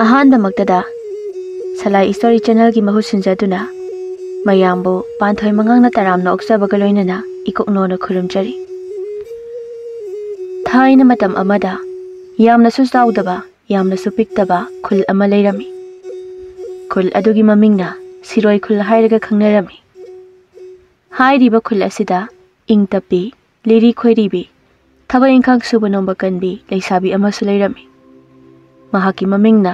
ꯑꯍꯥꯟꯕꯃꯛꯇꯗ ꯁꯂꯥꯏ story ꯆꯦꯅꯦꯜꯒꯤ ꯃꯍꯨꯠ ꯁꯤꯟꯖꯗꯨꯅ ꯃꯌꯥꯝꯕꯨ ꯄꯥꯟꯊꯣꯏ ꯃꯉꯥꯡꯅ ꯇꯔꯥꯝꯅ ꯑꯣꯛꯆꯕꯒ ꯂꯣꯏꯅꯅ ꯏꯀꯣꯛꯅꯣꯅ ꯈꯨꯔꯨꯝꯖꯔꯤ꯫ ꯊꯥꯏꯅ ꯃꯇꯝ ꯑꯃꯗ ꯌꯥꯝꯅꯁꯨ ꯆꯥꯎꯗꯕ ꯌꯥꯝꯅꯁꯨ ꯄꯤꯛꯇꯕ ꯈꯨꯜ ꯑꯃ ꯂꯩꯔꯝꯃꯤ꯫ ꯈꯨꯜ ꯑꯗꯨꯒꯤ ꯃꯃꯤꯡꯅ ꯁꯤꯔꯣꯏ ꯈꯨꯜ ꯍꯥꯏꯔꯒ ꯈꯪꯅꯔꯝꯃꯤ꯫ ꯍꯥꯏꯔꯤꯕ ꯈꯨꯜ ꯑꯁꯤꯗ ꯏꯪ ꯇꯞꯄꯤ, ꯂꯤꯔꯤ ꯈꯣꯏꯔꯤꯕꯤ, ꯊꯕꯛ ꯏꯪꯈꯥꯡ ꯁꯨꯕ ꯅꯣꯝꯕ ꯀꯟꯕꯤ ꯂꯩꯁꯥꯕꯤ ꯑꯃꯁꯨ ꯂꯩꯔꯝꯃꯤ꯫ ꯃꯍꯥꯛꯀꯤ ꯃꯃꯤꯡꯅ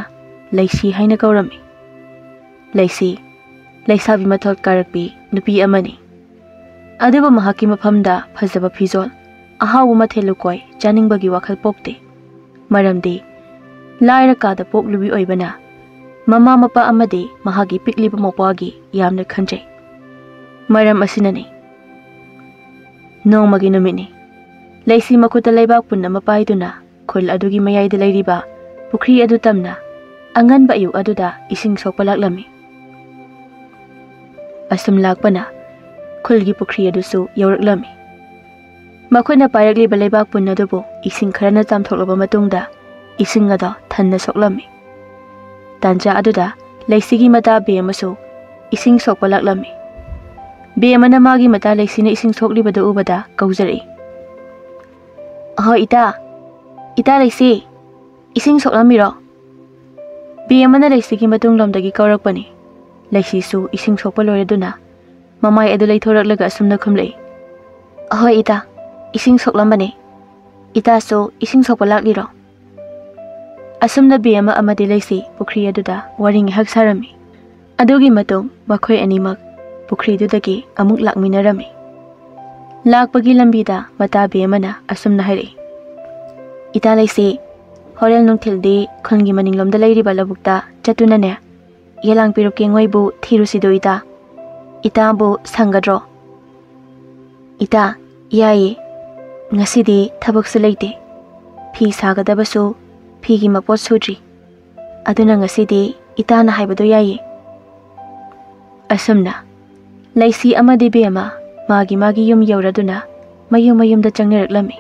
ꯂꯩꯁꯤ ꯍꯥꯏꯅ ꯀꯧꯔꯝꯃꯤ꯫ ꯂꯩꯁꯤ ꯂꯩꯁꯥꯕꯤ ꯃꯊꯣꯜ ꯀꯥꯔꯛꯄꯤ ꯅꯨꯄꯤ ꯑꯃꯅꯤ꯫ ꯑꯗꯨꯕꯨ ꯃꯍꯥꯛꯀꯤ ꯃꯐꯝꯗ ꯐꯖꯕ ꯐꯤꯖꯣꯜ, ꯑꯍꯥꯎꯕ ꯃꯊꯦꯜ ꯂꯨꯀꯣꯏ ꯆꯥꯅꯤꯡꯕꯒꯤ ꯋꯥꯈꯜ ꯄꯣꯛꯇꯦ꯫ ꯃꯔꯝꯗꯤ ꯂꯥꯏꯔ ꯀꯥꯗ ꯄꯣꯛꯂꯨꯕꯤ ꯑꯣꯏꯕꯅ ꯃꯃꯥ ꯃꯄꯥ ꯑꯃꯗꯤ ꯃꯍꯥꯛꯀꯤ ꯄꯤꯛꯂꯤꯕ ꯃꯧꯄ꯭ꯋꯥꯒꯤ ꯌꯥꯝꯅ ꯈꯟꯖꯩ꯫ ꯃꯔꯝ ꯑꯁꯤꯅꯅꯤ ꯅꯣꯡꯃꯒꯤ ꯅꯨꯃꯤꯠꯅꯤ꯫ ꯂꯩꯁꯤ ꯃꯈꯨꯠꯇ ꯂꯩꯕꯥꯛ ꯄꯨꯟ ꯑꯃ ꯄꯥꯏꯗꯨꯅ ꯈꯨꯜ ꯑꯗꯨꯒꯤ ꯃꯌꯥꯏꯗ ꯂꯩꯔꯤꯕ ꯄꯨꯈ꯭ꯔꯤ ꯑꯗꯨ ꯇꯝꯅ ꯑꯉꯟꯕ ꯑꯌꯨꯛ ꯑꯗꯨꯗ ꯏꯁꯤꯡ ꯁꯣꯛꯄ ꯂꯥꯛꯂꯝꯃꯤ꯫ ꯑꯁꯨꯝ ꯂꯥꯛꯄꯅ ꯈꯨꯜꯒꯤ ꯄꯨꯈ꯭ꯔꯤ ꯑꯗꯨꯁꯨ ꯌꯧꯔꯛꯂꯝꯃꯤ꯫ ꯃꯈꯣꯏꯅ ꯄꯥꯏꯔꯛꯂꯤꯕ ꯂꯩꯕꯥꯛ ꯄꯨꯟ ꯑꯗꯨꯕꯨ ꯏꯁꯤꯡ ꯈꯔꯅ ꯆꯥꯝꯊꯣꯛꯂꯕ ꯃꯇꯨꯡꯗ ꯏꯁꯤꯡ ꯑꯗꯣ ꯊꯟꯅ ꯁꯣꯛꯂꯝꯃꯤ꯫ ꯇꯥꯟꯖꯥ ꯑꯗꯨꯗ ꯂꯩꯁꯤꯒꯤ ꯃꯇꯥ ꯕꯦꯝꯃꯁꯨ ꯏꯁꯤꯡ ꯁꯣꯛꯄ ꯂꯥꯛꯂꯝꯃꯤ꯫ ꯕꯦꯝꯃꯅ ꯃꯥꯒꯤ ꯃꯇꯥ ꯂꯩꯁꯤꯅ ꯏꯁꯤꯡ ꯁꯣꯛꯂꯤꯕꯗꯨ ꯎꯕꯗ ꯀꯧꯖꯔꯛꯏ꯫ "ꯑꯍꯣ ꯏꯇꯥ, ꯏꯇꯥ ꯂꯩꯁꯤ, ꯏꯁꯤꯡ ꯁꯣꯛꯂꯝꯃꯤꯔꯣ?" ꯕꯦꯝꯃꯅ ꯂꯩꯁꯤꯒꯤ ꯃꯇꯨꯡꯂꯣꯝꯗꯒꯤ ꯀꯧꯔꯛꯄꯅꯤ꯫ ꯂꯩꯁꯤꯁꯨ ꯏꯁꯤꯡ ꯁꯣꯛꯄ ꯂꯣꯏꯔꯗꯨꯅ ꯃꯃꯥꯏ ꯑꯗꯨ ꯂꯩꯊꯣꯔꯛꯂꯒ ꯑꯁꯨꯝꯅ ꯈꯨꯝꯂꯛꯏ꯫ "ꯑꯍꯣꯏ ꯏꯇꯥ, ꯏꯁꯤꯡ ꯁꯣꯛꯂꯝꯕꯅꯤ꯫ ꯏꯇꯥꯁꯨ ꯏꯁꯤꯡ ꯁꯣꯛꯄ ꯂꯥꯛꯂꯤꯔꯣ?" ꯑꯁꯨꯝꯅ ꯕꯦꯝꯃ ꯑꯃꯗꯤ ꯂꯩꯁꯤ ꯄꯨꯈ꯭ꯔꯤ ꯑꯗꯨꯗ ꯋꯥꯔꯤ ꯉꯥꯏꯍꯥꯛ ꯁꯥꯔꯝꯃꯤ꯫ ꯑꯗꯨꯒꯤ ꯃꯇꯨꯡ ꯃꯈꯣꯏ ꯑꯅꯤꯃꯛ ꯄꯨꯈ꯭ꯔꯤꯗꯨꯗꯒꯤ ꯑꯃꯨꯛ ꯂꯥꯛꯃꯤꯟꯅꯔꯝꯃꯤ꯫ ꯂꯥꯛꯄꯒꯤ ꯂꯝꯕꯤꯗ ꯃꯇꯥ ꯕꯦꯝꯃꯅ ꯑꯁꯨꯝꯅ ꯍꯥꯏꯔꯛꯏ꯫ "ꯏꯇꯥ ꯂꯩꯁꯤ, ꯍꯣꯔꯦꯟ ꯅꯨꯡꯊꯤꯜꯗꯤ ꯈꯨꯟꯒꯤ ꯃꯅꯤꯡꯂꯣꯝꯗ ꯂꯩꯔꯤꯕ ꯂꯧꯕꯨꯛꯇ ꯆꯠꯇꯨꯅꯅꯦ ꯌꯦꯂꯥꯡ ꯄꯦꯔꯨꯛ ꯀꯦꯡꯉꯣꯏꯕꯨ ꯊꯤꯔꯨꯁꯤꯗꯣ ꯏꯇꯥ꯫ ꯏꯇꯥꯕꯨ ꯁꯪꯒꯗ꯭ꯔꯣ?" "ꯏꯇꯥ, ꯌꯥꯏꯌꯦ. ꯉꯁꯤꯗꯤ ꯊꯕꯛꯁꯨ ꯂꯩꯇꯦ. ꯐꯤ ꯁꯥꯒꯗꯕꯁꯨ ꯐꯤꯒꯤ ꯃꯄꯣꯠ ꯁꯨꯗ꯭ꯔꯤ. ꯑꯗꯨꯅ ꯉꯁꯤꯗꯤ ꯏꯇꯥꯅ ꯍꯥꯏꯕꯗꯣ ꯌꯥꯏꯌꯦ." ꯑꯁꯨꯝꯅ ꯂꯩꯁꯤ ꯑꯃꯗꯤ ꯕꯦꯝꯃ ꯃꯥꯒꯤ ꯌꯨꯝ ꯌꯧꯔꯗꯨꯅ ꯃꯌꯨꯝ ꯃꯌꯨꯝꯗ ꯆꯪꯅꯔꯛꯂꯝꯃꯤ꯫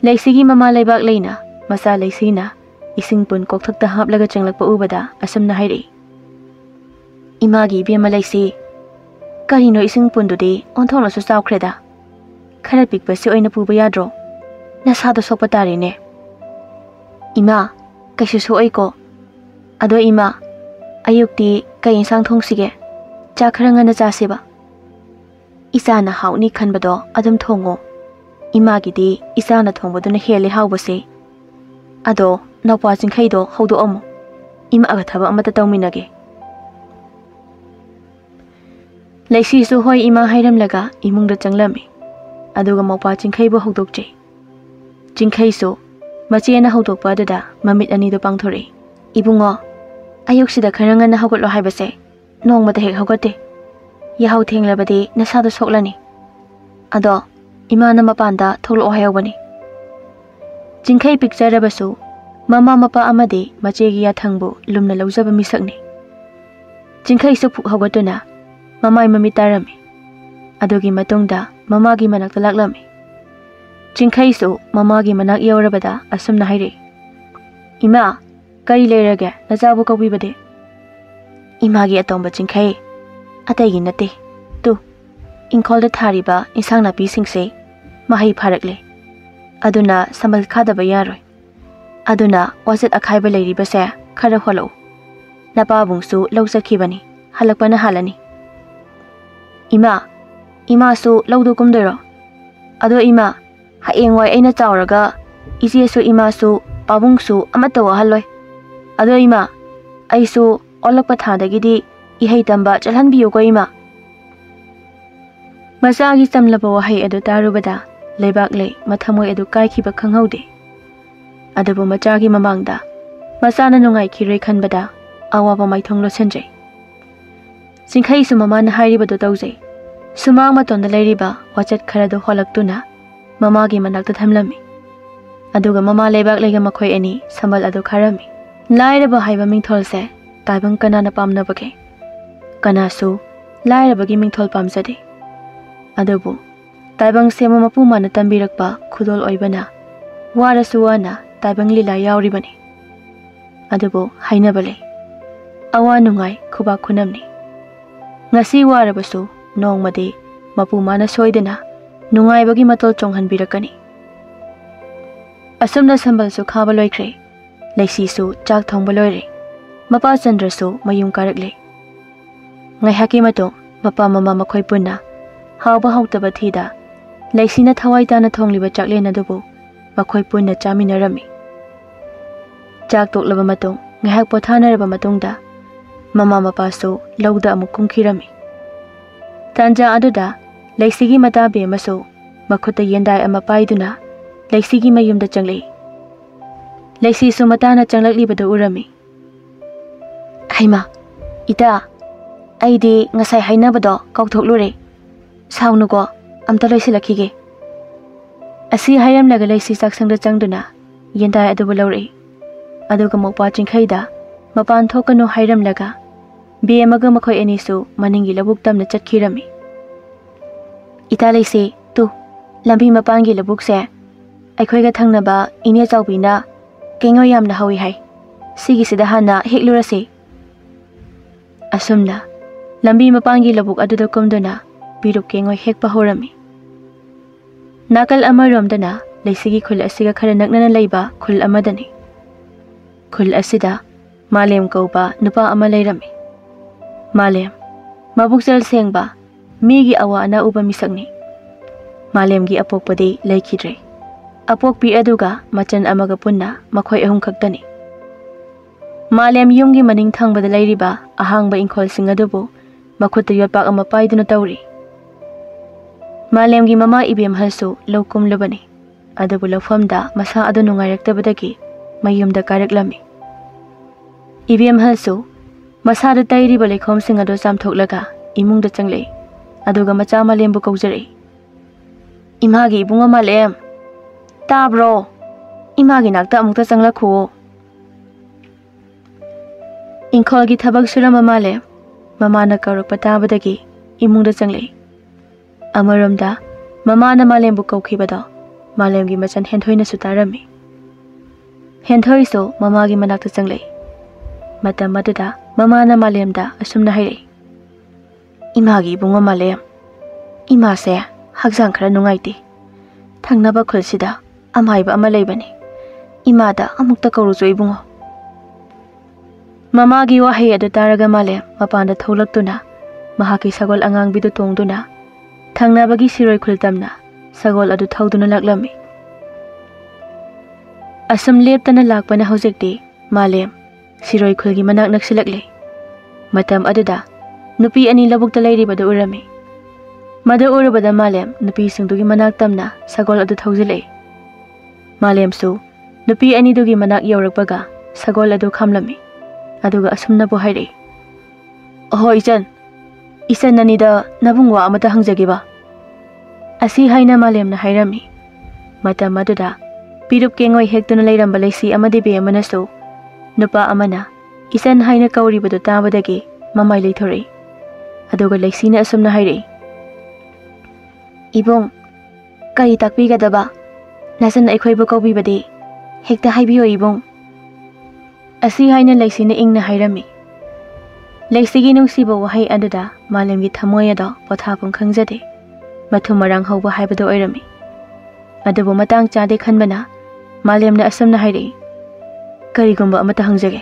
ꯂꯩꯁꯤꯒꯤ ꯃꯃꯥ ꯂꯩꯕꯥꯛ ꯂꯩꯅ ꯃꯆꯥ ꯂꯩꯁꯤꯅ ꯏꯁꯤꯡ ꯄꯨꯟ ꯀꯣꯛꯊꯛꯇ ꯍꯥꯞꯂꯒ ꯆꯪꯂꯛꯄ ꯎꯕꯗ ꯑꯁꯨꯝꯅ ꯍꯥꯏꯔꯛꯏ꯫ "ꯏꯃꯥꯒꯤ ꯏꯕꯦꯝꯃ ꯂꯩꯁꯤ, ꯀꯔꯤꯅꯣ ꯏꯁꯤꯡ ꯄꯨꯟꯗꯨꯗꯤ ꯑꯣꯟꯊꯣꯛꯅꯁꯨ ꯆꯥꯎꯈ꯭ꯔꯦꯗ. ꯈꯔ ꯄꯤꯛꯄꯁꯤ ꯑꯣꯏꯅ ꯄꯨꯕ ꯌꯥꯗ꯭ꯔꯣ? ꯅꯁꯥꯗꯣ ꯁꯣꯛꯄ ꯇꯥꯔꯦꯅꯦ." "ꯏꯃꯥ, ꯀꯩꯁꯨ ꯁꯣꯛꯑꯣꯏꯀꯣ. ꯑꯗꯣ ꯏꯃꯥ, ꯑꯌꯨꯛꯇꯤ ꯀꯩ ꯏꯟꯁꯥꯡ ꯊꯣꯡꯁꯤꯒꯦ? ꯆꯥꯛ ꯈꯔ ꯉꯟꯅ ꯆꯥꯁꯦꯕ." "ꯏꯆꯥꯅ ꯍꯥꯎꯅꯤ ꯈꯟꯕꯗꯣ ꯑꯗꯨꯝ ꯊꯣꯡꯉꯣ. ꯏꯃꯥꯒꯤꯗꯤ ꯏꯆꯥꯅ ꯊꯣꯡꯕꯗꯨꯅ ꯍꯦꯜꯂꯦ ꯍꯥꯎꯕꯁꯦ. ꯑꯗꯣ ꯅꯥꯎꯄꯥ ꯆꯤꯡꯈꯩꯗꯣ ꯍꯧꯗꯣꯛꯑꯝꯃꯣ. ꯏꯃꯥꯒ ꯊꯕꯛ ꯑꯃꯇ ꯇꯧꯃꯤꯟꯅꯒꯦ." ꯂꯩꯁꯤꯁꯨ ꯍꯣꯏ ꯏꯃꯥ ꯍꯥꯏꯔꯝꯂꯒ ꯏꯃꯨꯡꯗ ꯆꯪꯂꯝꯃꯤ꯫ ꯑꯗꯨꯒ ꯃꯧꯄ꯭ꯋꯥ ꯆꯤꯡꯈꯩꯕꯨ ꯍꯧꯗꯣꯛꯆꯩ꯫ ꯆꯤꯡꯈꯩꯁꯨ ꯃꯆꯦꯅ ꯍꯧꯗꯣꯛꯄ ꯑꯗꯨꯗ ꯃꯃꯤꯠ ꯑꯅꯤꯗꯨ ꯄꯥꯡꯊꯣꯔꯛꯏ꯫ "ꯏꯕꯨꯡꯉꯣ, ꯑꯌꯨꯛꯁꯤꯗ ꯈꯔ ꯉꯟꯅ ꯍꯧꯒꯠꯂꯣ ꯍꯥꯏꯕꯁꯦ ꯅꯣꯡꯃꯇ ꯍꯦꯛ ꯍꯧꯒꯠꯇꯦ. ꯌꯥꯍꯧ ꯊꯦꯡꯂꯕꯗꯤ ꯅꯁꯥꯗꯣ ꯁꯣꯛꯂꯅꯤ. ꯑꯗꯣ ꯏꯃꯥꯅ ꯃꯄꯥꯟꯗ ꯊꯣꯛꯂꯛꯑꯣ ꯍꯥꯏꯍꯧꯕꯅꯤ." ꯆꯤꯡꯈꯩ ꯄꯤꯛꯆꯔꯕꯁꯨ ꯃꯃꯥ ꯃꯄꯥ ꯑꯃꯗꯤ ꯃꯆꯦꯒꯤ ꯌꯥꯊꯪꯕꯨ ꯂꯨꯝꯅ ꯂꯧꯖꯕ ꯃꯤꯁꯛꯅꯤ꯫ ꯆꯤꯡꯈꯩꯁꯨ ꯐꯨꯛ ꯍꯧꯒꯠꯇꯨꯅ ꯃꯃꯥꯏ ꯃꯃꯤꯠ ꯇꯥꯔꯝꯃꯤ꯫ ꯑꯗꯨꯒꯤ ꯃꯇꯨꯡꯗ ꯃꯃꯥꯒꯤ ꯃꯅꯥꯛꯇ ꯂꯥꯛꯂꯝꯃꯤ꯫ ꯆꯤꯡꯈꯩꯁꯨ ꯃꯃꯥꯒꯤ ꯃꯅꯥꯛ ꯌꯧꯔꯕꯗ ꯑꯁꯨꯝꯅ ꯍꯥꯏꯔꯛꯏ꯫ "ꯏꯃꯥ, ꯀꯔꯤ ꯂꯩꯔꯒꯦ ꯅꯆꯥꯕꯨ ꯀꯧꯕꯤꯕꯗꯤ?" "ꯏꯃꯥꯒꯤ ꯑꯇꯣꯝꯕ ꯆꯤꯡꯈꯩ, ꯑꯇꯩꯒꯤ ꯅꯠꯇꯦ. ꯇꯨ, ꯏꯪꯈꯣꯜꯗ ꯊꯥꯔꯤꯕ ꯏꯟꯁꯥꯡ ꯅꯥꯄꯤꯁꯤꯡꯁꯦ ꯃꯍꯩ ꯐꯥꯔꯛꯂꯦ. ꯑꯗꯨꯅ ꯁꯝꯕꯜ ꯈꯥꯗꯕ ꯌꯥꯔꯣꯏ. ꯑꯗꯨꯅ ꯋꯥꯆꯠ ꯑꯈꯥꯏꯕ ꯂꯩꯔꯤꯕꯁꯦ ꯈꯔ ꯍꯣꯜꯂꯛꯎ. ꯅꯄꯥꯕꯨꯡꯁꯨ ꯂꯧ ꯆꯠꯈꯤꯕꯅꯤ, ꯍꯜꯂꯛꯄꯅ ꯍꯥꯜꯂꯅꯤ." "ꯏꯃꯥ, ꯏꯃꯥꯁꯨ ꯂꯧꯗꯨ ꯀꯨꯝꯗꯣꯏꯔꯣ? ꯑꯗꯣ ꯏꯃꯥ, ꯍꯌꯦꯡꯋꯥꯏ ꯑꯩꯅ ꯆꯥꯎꯔꯒ ꯏꯆꯦꯁꯨ ꯏꯃꯥꯁꯨ ꯄꯥꯕꯨꯡꯁꯨ ꯑꯃꯠꯇ ꯋꯥꯍꯜꯂꯣꯏ. ꯑꯗꯣ ꯏꯃꯥ, ꯑꯩꯁꯨ ꯑꯣꯜꯂꯛꯄ ꯊꯥꯗꯒꯤꯗꯤ ꯏꯍꯩ ꯇꯝꯕ ꯆꯠꯍꯟꯕꯤꯌꯨꯀꯣ ꯏꯃꯥ." ꯃꯆꯥꯒꯤ ꯆꯝꯂꯕ ꯋꯥꯍꯩ ꯑꯗꯨ ꯇꯥꯔꯨꯕꯗ ꯂꯩꯕꯥꯛꯂꯩ ꯃꯊꯃꯣꯏ ꯑꯗꯨ ꯀꯥꯏꯈꯤꯕ ꯈꯪꯍꯧꯗꯦ꯫ ꯑꯗꯨꯕꯨ ꯃꯆꯥꯒꯤ ꯃꯃꯥꯡꯗ ꯃꯆꯥꯅ ꯅꯨꯡꯉꯥꯏꯈꯤꯔꯣꯏ ꯈꯟꯕꯗ ꯑꯋꯥꯕ ꯃꯥꯏꯊꯣꯡ ꯂꯣꯠꯁꯤꯟꯖꯩ꯫ ꯆꯤꯡꯈꯩꯁꯨ ꯃꯃꯥꯅ ꯍꯥꯏꯔꯤꯕꯗꯨ ꯇꯧꯖꯩ꯫ ꯁꯨꯃꯥꯡ ꯃꯇꯣꯟꯗ ꯂꯩꯔꯤꯕ ꯋꯥꯆꯠ ꯈꯔꯗꯨ ꯍꯣꯜꯂꯛꯇꯨꯅ ꯃꯃꯥꯒꯤ ꯃꯅꯥꯛꯇ ꯊꯝꯂꯝꯃꯤ꯫ ꯑꯗꯨꯒ ꯃꯃꯥ ꯂꯩꯕꯥꯛꯂꯩꯒ ꯃꯈꯣꯏ ꯑꯅꯤ ꯁꯝꯕꯜ ꯑꯗꯨ ꯈꯥꯔꯝꯃꯤ꯫ ꯂꯥꯏꯔꯕ ꯍꯥꯏꯕ ꯃꯤꯡꯊꯣꯜꯁꯦ ꯇꯥꯏꯕꯪ ꯀꯅꯥꯅ ꯄꯥꯝꯅꯕꯒꯦ? ꯀꯅꯥꯁꯨ ꯂꯥꯏꯔꯕꯒꯤ ꯃꯤꯡꯊꯣꯜ ꯄꯥꯝꯖꯗꯦ꯫ ꯑꯗꯨꯕꯨ ꯇꯥꯏꯕꯪ ꯁꯦꯝꯕ ꯃꯄꯨ ꯃꯥꯅ ꯇꯝꯕꯤꯔꯛꯄ ꯈꯨꯗꯣꯜ ꯑꯣꯏꯕꯅ ꯋꯥꯔꯁꯨ ꯋꯥꯅ ꯇꯥꯏꯕꯪ ꯂꯤꯂꯥ ꯌꯥꯎꯔꯤꯕꯅꯤ꯫ ꯑꯗꯨꯕꯨ ꯍꯥꯏꯅꯕ ꯂꯩ ꯑꯋꯥ ꯅꯨꯡꯉꯥꯏ ꯈꯨꯕꯥꯛ ꯈꯨꯅꯝꯅꯤ ngasi warabasu nongmadi mapu mana soidena nungaibagi matol chonghanbirakani asumna sambalsu khaba loikre leisi su chak thongba loire mapa chandra su mayum karakle ngai haki mato mapa mama makhoi punna hawba hawtaba thida leisi na thawai tana thongliba chakle na dubu makhoi punna chaminarami chak toklaba mato ngai hak pothanaraba matungda mama mapa su lauda amuk kumkhirami tanja aduda leisigi mata be maso makhuta yendai ama paiduna leisigi mayumda changle leisi su mata na changlakli badu urami haima ita aidi ngasai haina bado kaukthok saunugo amta loisilakige asi hayam laga leisi saksangda changduna yendai adu bulawri aduga mokpa chingkhaida mapan thokanu hairam laga be amaga makhoi anisu maningi labuk tamna chatkirami ita leisi tu lambi mapangi labuk se aikhoiga thangnaba ine chawbina kengo yamna hawi hai sigi sida hana heklurase asumna lambi mapangi labuk aduda kumduna birup kengo hekpa horami nakal amaromdana leisigi khul asiga khara naknana leiba khul amadani khul asida malem kauba nupa ama leirami malem mabukjal sengba migi awa ana uba misakni malemgi apokpadi leikidre apokpi aduga machan amaga punna makhoi ahum khaktani malem yumgi maning thangbada leiriba ahangba inkhol sing adubu makhutta yotpak ama paiduna tawri malemgi mama ibem halsu lokum lubani adubu lofamda masa adu nungairaktabadagi mayumda karaklami ibem halsu masada tairiba lekhom sing adu samthoklaga imungda changle aduga macha malembu kaujare imagi ibunga malem tabro imagi nakta amukta changlakhu inkolgi thabak surama malem mamana kauruk patabadagi imungda changle amaramda mamana malembu kaukhibada malemgi machan henthoina sutarami henthoi so mamagi manakta changle matam maduda mamana malemda asumna haire imagi ibunga malem ima se hakjang khara nungaiti thangnaba khulsida amaiba ama leibani imada amukta kaurujo ibungo mamagi wahai adu taraga malem mapanda tholaktuna mahaki sagol angang bidu tongduna thangnabagi siroi khultamna sagol adu thauduna laklami asum leptana lakpana hojekti malem siroi khulgi manak naksilakle matam aduda nupi ani labukta leiribada urami mada urubada malem nupi singdugi manak tamna sagol adu thaujile malem su nupi ani dugi manak yaurakbaga sagol adu khamlami aduga asumna bo haire oho isan nanida nabungwa amata hangjagiba asi haina malem na hairami matam aduda pirup kengoi hektuna leiramba leisi amadi be amanasu nupa amana isan haina kauribadu tabadagi mamai leithore aduga leisina asumna haire ibong kari takpigadaba nasan aikhoibu kaubibadi hekta haibiyo ibong asi haina leisina ingna hairami leisigi nungsiba wahai aduda malemgi thamoyada pothapum khangjade mathum marang hauba haibado oirami adubu matang chade khanbana malemna asumna haire karigumba amata hangjage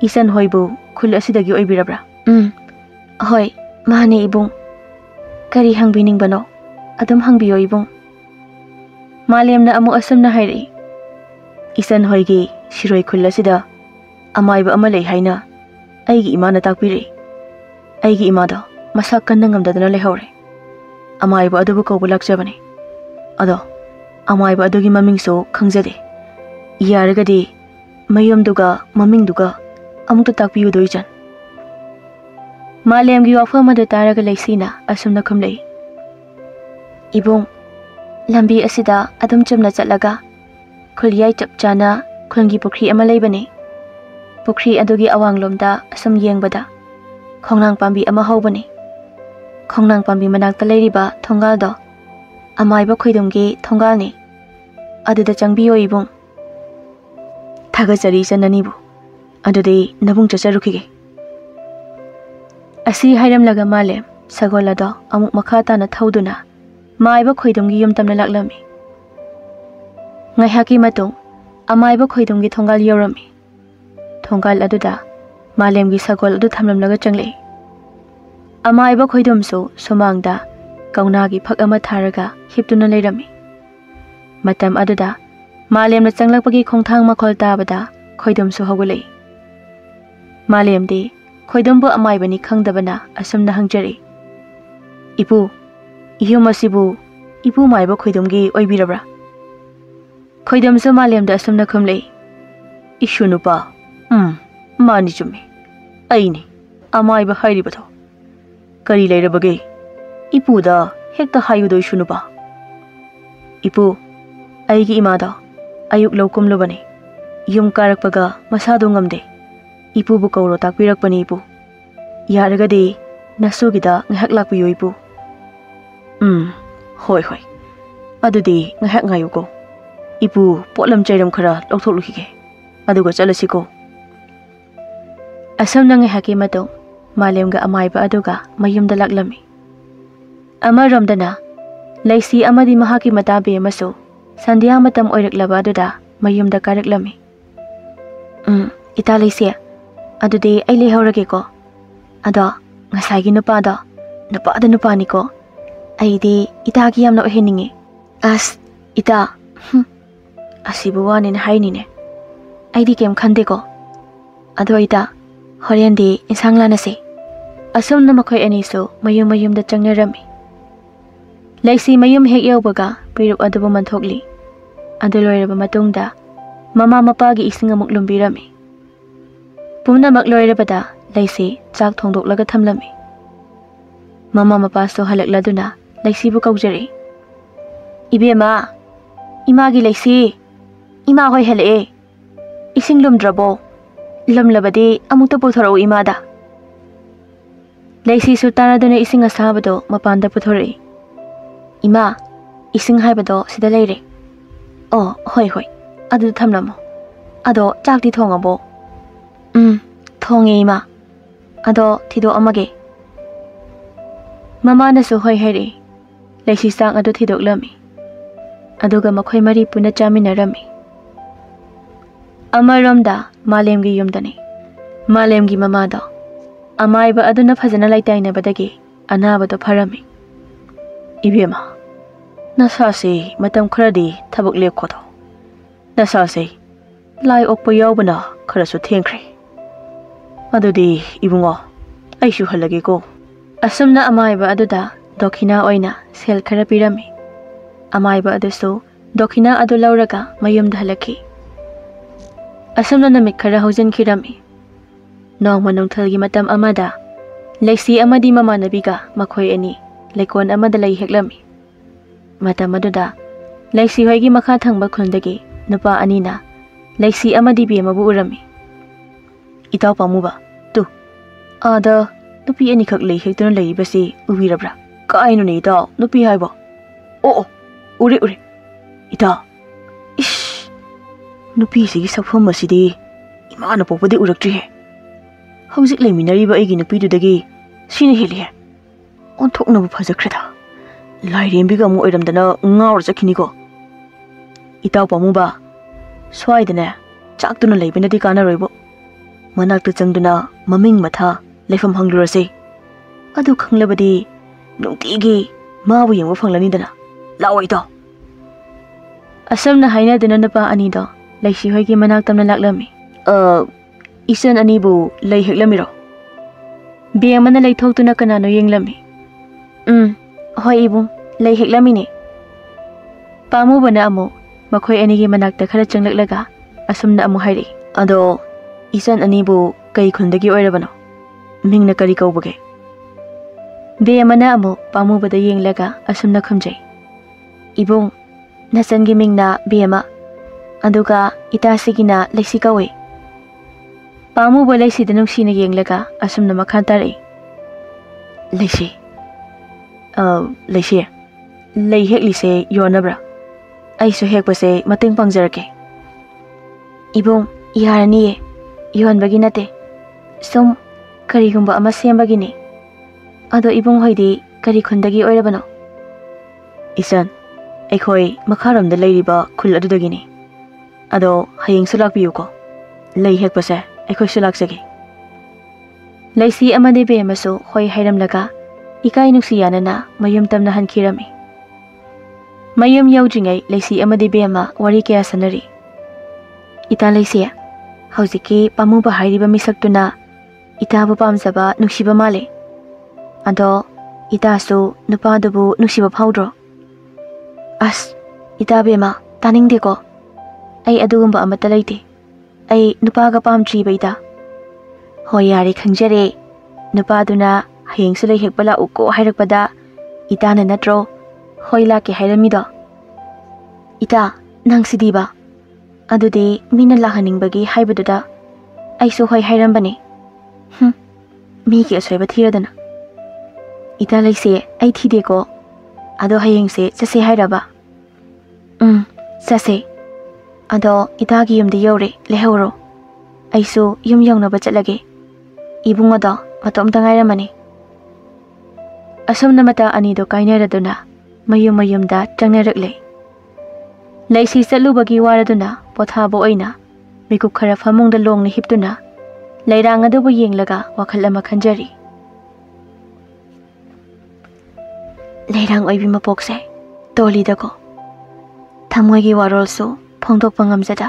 isan hoibu khul asidagi oibirabra hoi mane ibung kari hangbiningbano adum hangbiyo ibung malemna amu asumna haire isan hoigi siroi khul asida amaiba ama lei haina aigi imana takpire aigi imada masak kanna ngamdadana lehore amaiba adubu kaubu lakjabani ado amaiba adugi mamingso khangjade yaragadi mayumduga mamingduga amukta takpiyu doijan malemgi wafamada taraga leisina asumna khumlei ibung lambi asida adum chumna chatlaga khulyai chapchana khulgi pukri ama leibani pukri adugi awanglomda asum yengbada khongnang pambi ama hobani khongnang pambi manakta leiriba thongaldo amaiba khoidumgi thongalni aduda changbiyo ibung thagachari chananibu Adudi nabung chacharukige. Asi hairamlaga Malem sagol ado amuk makha tana thauduna maiba khoidumgi yum tamna laklami. Ngaihaki matung amaiba khoidumgi thongal yorami. Thongal aduda Malemgi sagol adu thamlamlaga changle. Amaiba khoidumsu sumangda kaunagi phak ama tharaga hiptuna leirami. Matam aduda Malemna changlakpagi khongthang makhol tabada khoidumsu hogulei. Malemdi khoidumbu amaibani khangdabana asumna hangjari. Ipu ihumasibu ipu maiba khoidumgi oibirabra. Khoidumsu Malemda asumna khumlei. Ishunupa mani chumi. Aini amaiba hairibato. Kari leirabage. Ipu da hekta hayudo ishunupa. Ipu aigi imada ayuk laukum lubani. Yum karakpaga masado ngamde. Ipu bu kauro takpirakpani ipu. Yaragadi nasugida ngahak lakpiyo ipu. Hoi. Adudi ngahak ngayuko. Ipu potlam chairam khara lokthok lukige. Aduga chalasiko. Asam na ngahaki matong Malemga amaiba aduga mayumda laklami. Amaramdana laisi amadi mahaki matabi amaso sandiya matam oiraklaba aduda mayumda karaklami. Ita laisi adudi ay lehorage ko. Ado ngasagi nupada nupani ko. Aydi itagi yamna ohiningi. As ita asibuwanin hainine. Aydi kem khande ko. Ado ita horendi insang lanasi. Asum na makoy aniso mayum da changnarami. Laisi mayum hek yawbaga pirup adubo manthokli. Aduloyraba matungda mama mapagi ising amuk lumbirami. Pumna makloyrabada laisi chak thongdoklaga thamlami. Mama mapaso halakladuna laisi bu kaujari. Ibema imagi laisi ima hoy hale. Ising lumdrabo lamlabadi amukta puthorau imada. Laisi sultana duna ising asabado mapanda puthori. Ima ising haibado sida leire. Oh hoi adu thamlamo. Ado chakti thongabo. Thonge ima. Ado thido amage. Mama nasu hoi hairi. Laisi sang adu thidoklami. Aduga makhoi mari puna chaminarami. Amaramda Malemgi yumdani. Malemgi mamado. Amaiba aduna phajana laitainabadagi anabado pharami. Ibema nasase matam kharadi thabuk lekhodo. Nasase lai okpa yawbana kharasu thengkhre. Adudi ibungo aishu halage ko. Asumna amaiba aduda dokhina oina sel khara pirami. Amaiba adusu dokhina adu lauraga mayumda halaki. Asumna namik khara hojin khirami. Nong manungthalgi matam amada laisi amadi mamanabiga makhoi ani lekon amada lai heklami. Matam aduda laisi hoigi makha thangba khundagi nupa anina laisi amadi bi mabu urami. Itaw pamuba tu ada nupi ani khak lei hektuna lei basi ubirabra. Kaino ne itaw nupi haibo. Ure itaw ish nupi sigi saphom masidi imana popodi urakri he. Hauzik leiminariba aigi nupidudagi sina heli he. Onthoknabu phajakreda. Lairembiga amu oiramdana ngawr chakhinigo. Itaw pamuba swaidane chaktuna leibinadi kanaroibo. Manakta changduna maming matha leifam hanglurase. Adu khanglabadi nungtigi mabu yengba phanglanidana. Lawo itaw. Asamna hainaduna napa anido laisi hoigi manaktamna laklami. Isan anibu lay heklamiro. Biyamana lay thoktuna kanano yenglami. Hoi ibung lay heklamini. Pamu bana amo makhoi anigi manakta khara changlaklaga asumna amu hairi. Ado isan anibu kai khundagi oirabano. Mingna kari kaubage. Biyamana amo pamu bada yenglaga asumna khumjai. Ibung nasangi mingna biyama. Aduga itasigina laisi kawe. Pamu ba laisi da nungsina yenglaga asumna makhantari. Laisi. Laisi. Lay heklise yonabra. Aisu hekpase mating pangjarake. Ibung yaraniye. ꯌꯣꯟꯕꯒꯤ ꯅꯠꯇꯦ ꯁꯨꯝ ꯀꯔꯤꯒꯨꯝꯕ ꯑꯃ ꯁꯦꯝꯕꯒꯤꯅꯤ ꯑꯗꯣ ꯏꯕꯨꯡ ꯍꯣꯏꯗꯤ ꯀꯔꯤ ꯈꯨꯟꯗꯒꯤ ꯑꯣꯏꯔꯕꯅꯣ ꯏꯆꯟ ꯑꯩꯈꯣꯏ ꯃꯈꯥꯔꯣꯝꯗ ꯂꯩꯔꯤꯕ ꯈꯨꯜ ꯑꯗꯨꯗꯒꯤꯅꯤ ꯑꯗꯣ ꯍꯌꯦꯡꯁꯨ ꯂꯥꯛꯄꯤꯌꯨꯀꯣ ꯂꯩ ꯍꯦꯛꯄꯁꯦ ꯑꯩꯈꯣꯏꯁꯨ ꯂꯥꯛꯆꯒꯦ ꯂꯩꯁꯤ ꯑꯃꯗꯤ ꯕꯦꯝꯃꯁꯨ ꯍꯣꯏ ꯍꯥꯏꯔꯝꯂꯒ इकाई नुक्सी यानना मयुम तमना हनखिरमी मयुम यौद्रिङै लैसी अमदि बेमा वरी कया सनरी इता लैसी हौजिकी पामुबा हाइरिबा मिसक्तुना इताबु पामजबा नुक्सिबा माले अदो इतासु नुपादुबु नुक्सिबा फाउद्रो अस इता बेमा तानिंगदेको ऐ अदुगुम्बा अमता लैते ऐ नुपागा पामद्रिबा इता होय यारे खंजरे नुपादुना हयेंसु लै हेक्पा लाउको हाइरकपदा इताना नत्रो होय लाके हाइरमिदो इता नंगसिदीबा अदुदि मीना लाहनिंगबगी हाइबदुदा ऐसु होय हाइरमबने मीगी असोयबा थिरदना इता लैसे ऐ थिदेको अदो हयेंसे चसे हाइरबा चसे अदो इतागी युमदि यौरे लेहौरो ऐसु युम यौनबा चलगे इबुंगदो मतोमता ngaइरमने असुमना मता अनिदो काइनरदुना मयुम मयुमदा चंगनरकले लैसी चलुबगी वारदुना पोथाबो ओइना मिकुप खरा फमुंगदा लोंगना हिपतुना लैरांग अदुबु येंगलगा वखल अमा खंजरी लैरांग ओइबि मपोकसे तोलीदको थमोइगी वारोलसु फोंदोकपा ngamjada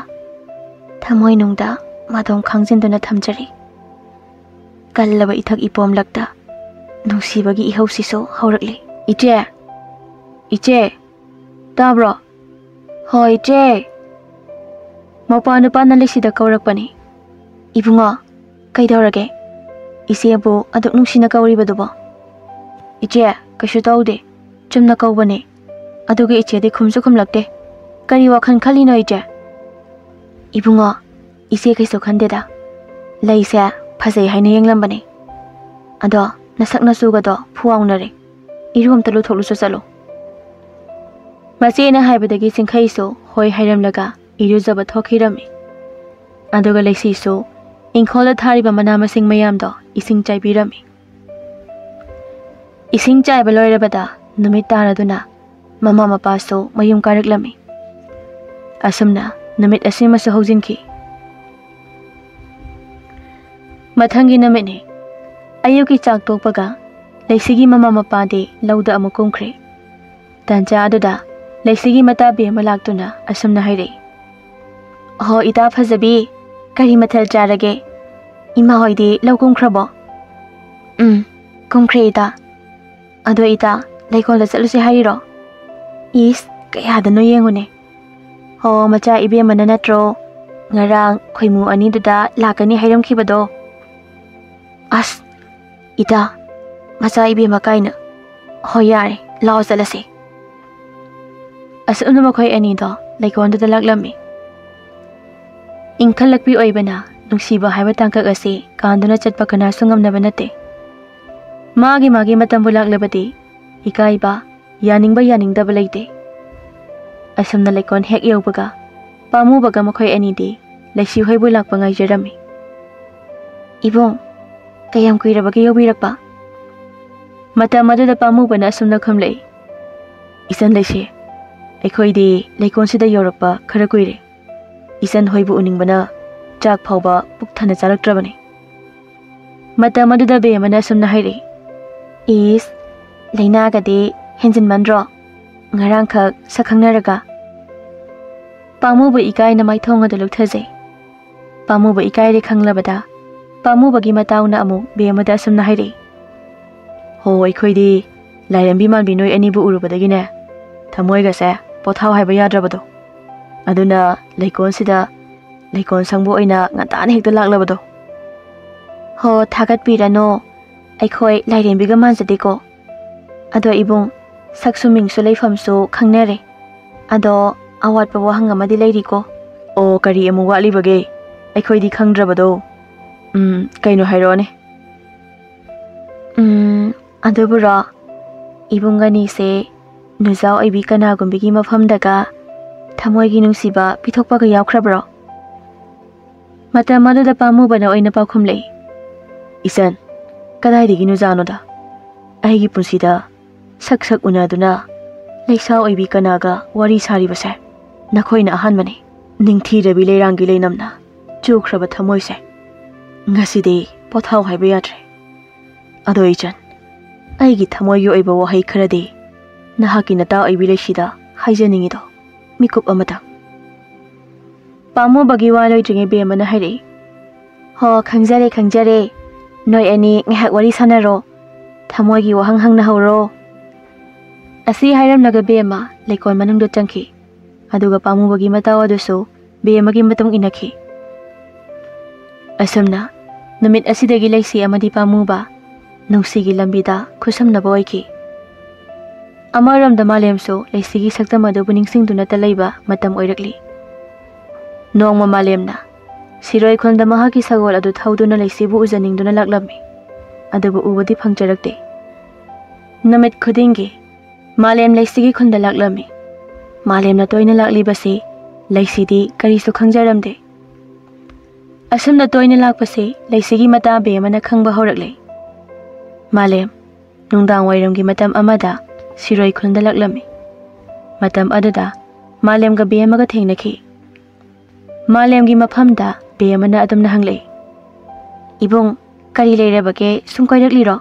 थमोइ नुंगदा मादोम खांजिनदुना थमजरी कल्लबा इथक इपोमलकदा नुंसीबगी इहौसिसो हौरकले इचे इचे ताब्रो हो इचे मपा नुपाना लेसिदा कौरकपनी इबुंगा कैदौरगे इसेबु अदुक नुंसीना कौरिबदुबो इचे कशु तौदे चुमना कौबने अदुगे इचेदे खुमसु खुमलकते करी वखन खलिनो इचे इबुंगा इसे कैसो खंदेदा लैसे फजै हाइना येंगलंबने अदो नसक नसुगदो फुवाउनरे इरुम तलु थोलुसु चलो मचेना हाइबदगी सिंखैसो होय हाइरमलगा इरुजब थोखिरमी अदुगा लैसिसो इंखोल थारिबा मना मसिंग मयामदो इसिंग चाइबिरमी इसिंग चाइबा लोइरबदा नुमित तारदुना ममा मपासो मयुम कारकलमी असमना नुमित असिमसु हौजिनखि मथंगी नमितनि अयुकी चाक तोकपगा लैसिगी ममा मपादे लौदा अमु कुमख्रे तंजा अदुदा लैसिगी मता बेमा लाक्तुना असमना हाइरे हो इता फजबी करी मथल चारगे इमा होइदे लौ कुमख्रबो कुमख्रे इता अदो इता लैकोल चलुसे हाइरो इस कयादनो येंगुने हो मचा इबे मना नत्रो ngarang khoimu ani duda lakani hairam khibado as ita macha ibe makaina ho yare law salase asunu makhoi ani do laikon duda laklami ingkhalakpi oibana nungsiba haiba tangkak ase kanduna chatpa kana sungam nabanate magi matam bulaklabati ikaiba yaningba yaningdaba leite asumna laikon hek yobaga pamu baga makhoi ani di laisi hoibu lakpa ngai jerami ibong kayam kuirabagi yobirakpa mata maduda pamu bana asumna khamlei isan laisi akhoi di laikon sida yorakpa khara kuire isan hoibu uningbana chak phauba pukthana chalaktrabani mata maduda be mana asumna haire is leina gade henjin mandro ngarang khak sakhangnaraga पामुब इकाई नमाई थोंग the लुथजे पामुब इकाई रे खंगलबदा पामुबगी मताउना अमु बेमदा असुमना हाइरे हो अखोइदि लायरंबी मानबी नोय अनिबु उरुबदगिने थमोयगसे पोथाव हाइबा याद्रबदो अदुना लैकोन सिदा लैकोन संबु ओइना ngataन हेक्ता लाक्लबदो हो थागत पिरानो अखोय लायरंबीगा मानजदेको अदो इबुंग सक्सुमिंगसु लैफमसु खंगनेरे अदो awat pa wahang amadi lairiko o kari amu wali bage akhoi khangdrabado kaino hairone adubura ibungani se nuzau aibi kana gumbigi mafam daga thamoi gi nungsiba pithokpa ga yaukhrabro Matam aduda pamubana oina pakhum lei. Isan, kadaidagino janoda. Aigi punsida sak unaduna leisa oibi kanaga wari sari base. Nakoina ahanmani. Ningthirabi leirangi leinamna chukhraba thamoise. Ngasidi pothau haiba yadre. Ado ichan, aigi thamoigi oiba wahai kharadi nahaki nata oibi leisida haijaningido mikup amata. Pamu bagi waloi dringi bemana hairi. Ho khangjare noi ani ngahak wari sanaro thamoigi wahang hang na horo. Asi hairam naga bema leikon manungdo changki. Aduga pamu bagi mata adusu bemagi matung inaki. Asamna numit asidagi leisi amadi pamu ba nungsigi lambida khusamnaba oiki. Amaramda malemso leisigi saktamadu buningsingduna talaiba matam oirakli. Nongma malemna siroi khonda mahaki sagol adu thauduna leisibu ujaningduna laklami. Adubu ubadi phangcharakte. Namit khudingi malem leisigi khonda laklami. Malemna toina laklibase leisidi karisu khangjaramde. Asamna toina lakpase leisigi mata bemana khangba horakle. Malem nungdang wairamgi matam amada siroi khonda laklami. Matam aduda malemga bemaga thengnaki. Malemgi maphamda bemana adumna hanglei. Ibung kari leirabake sumkoirakliro.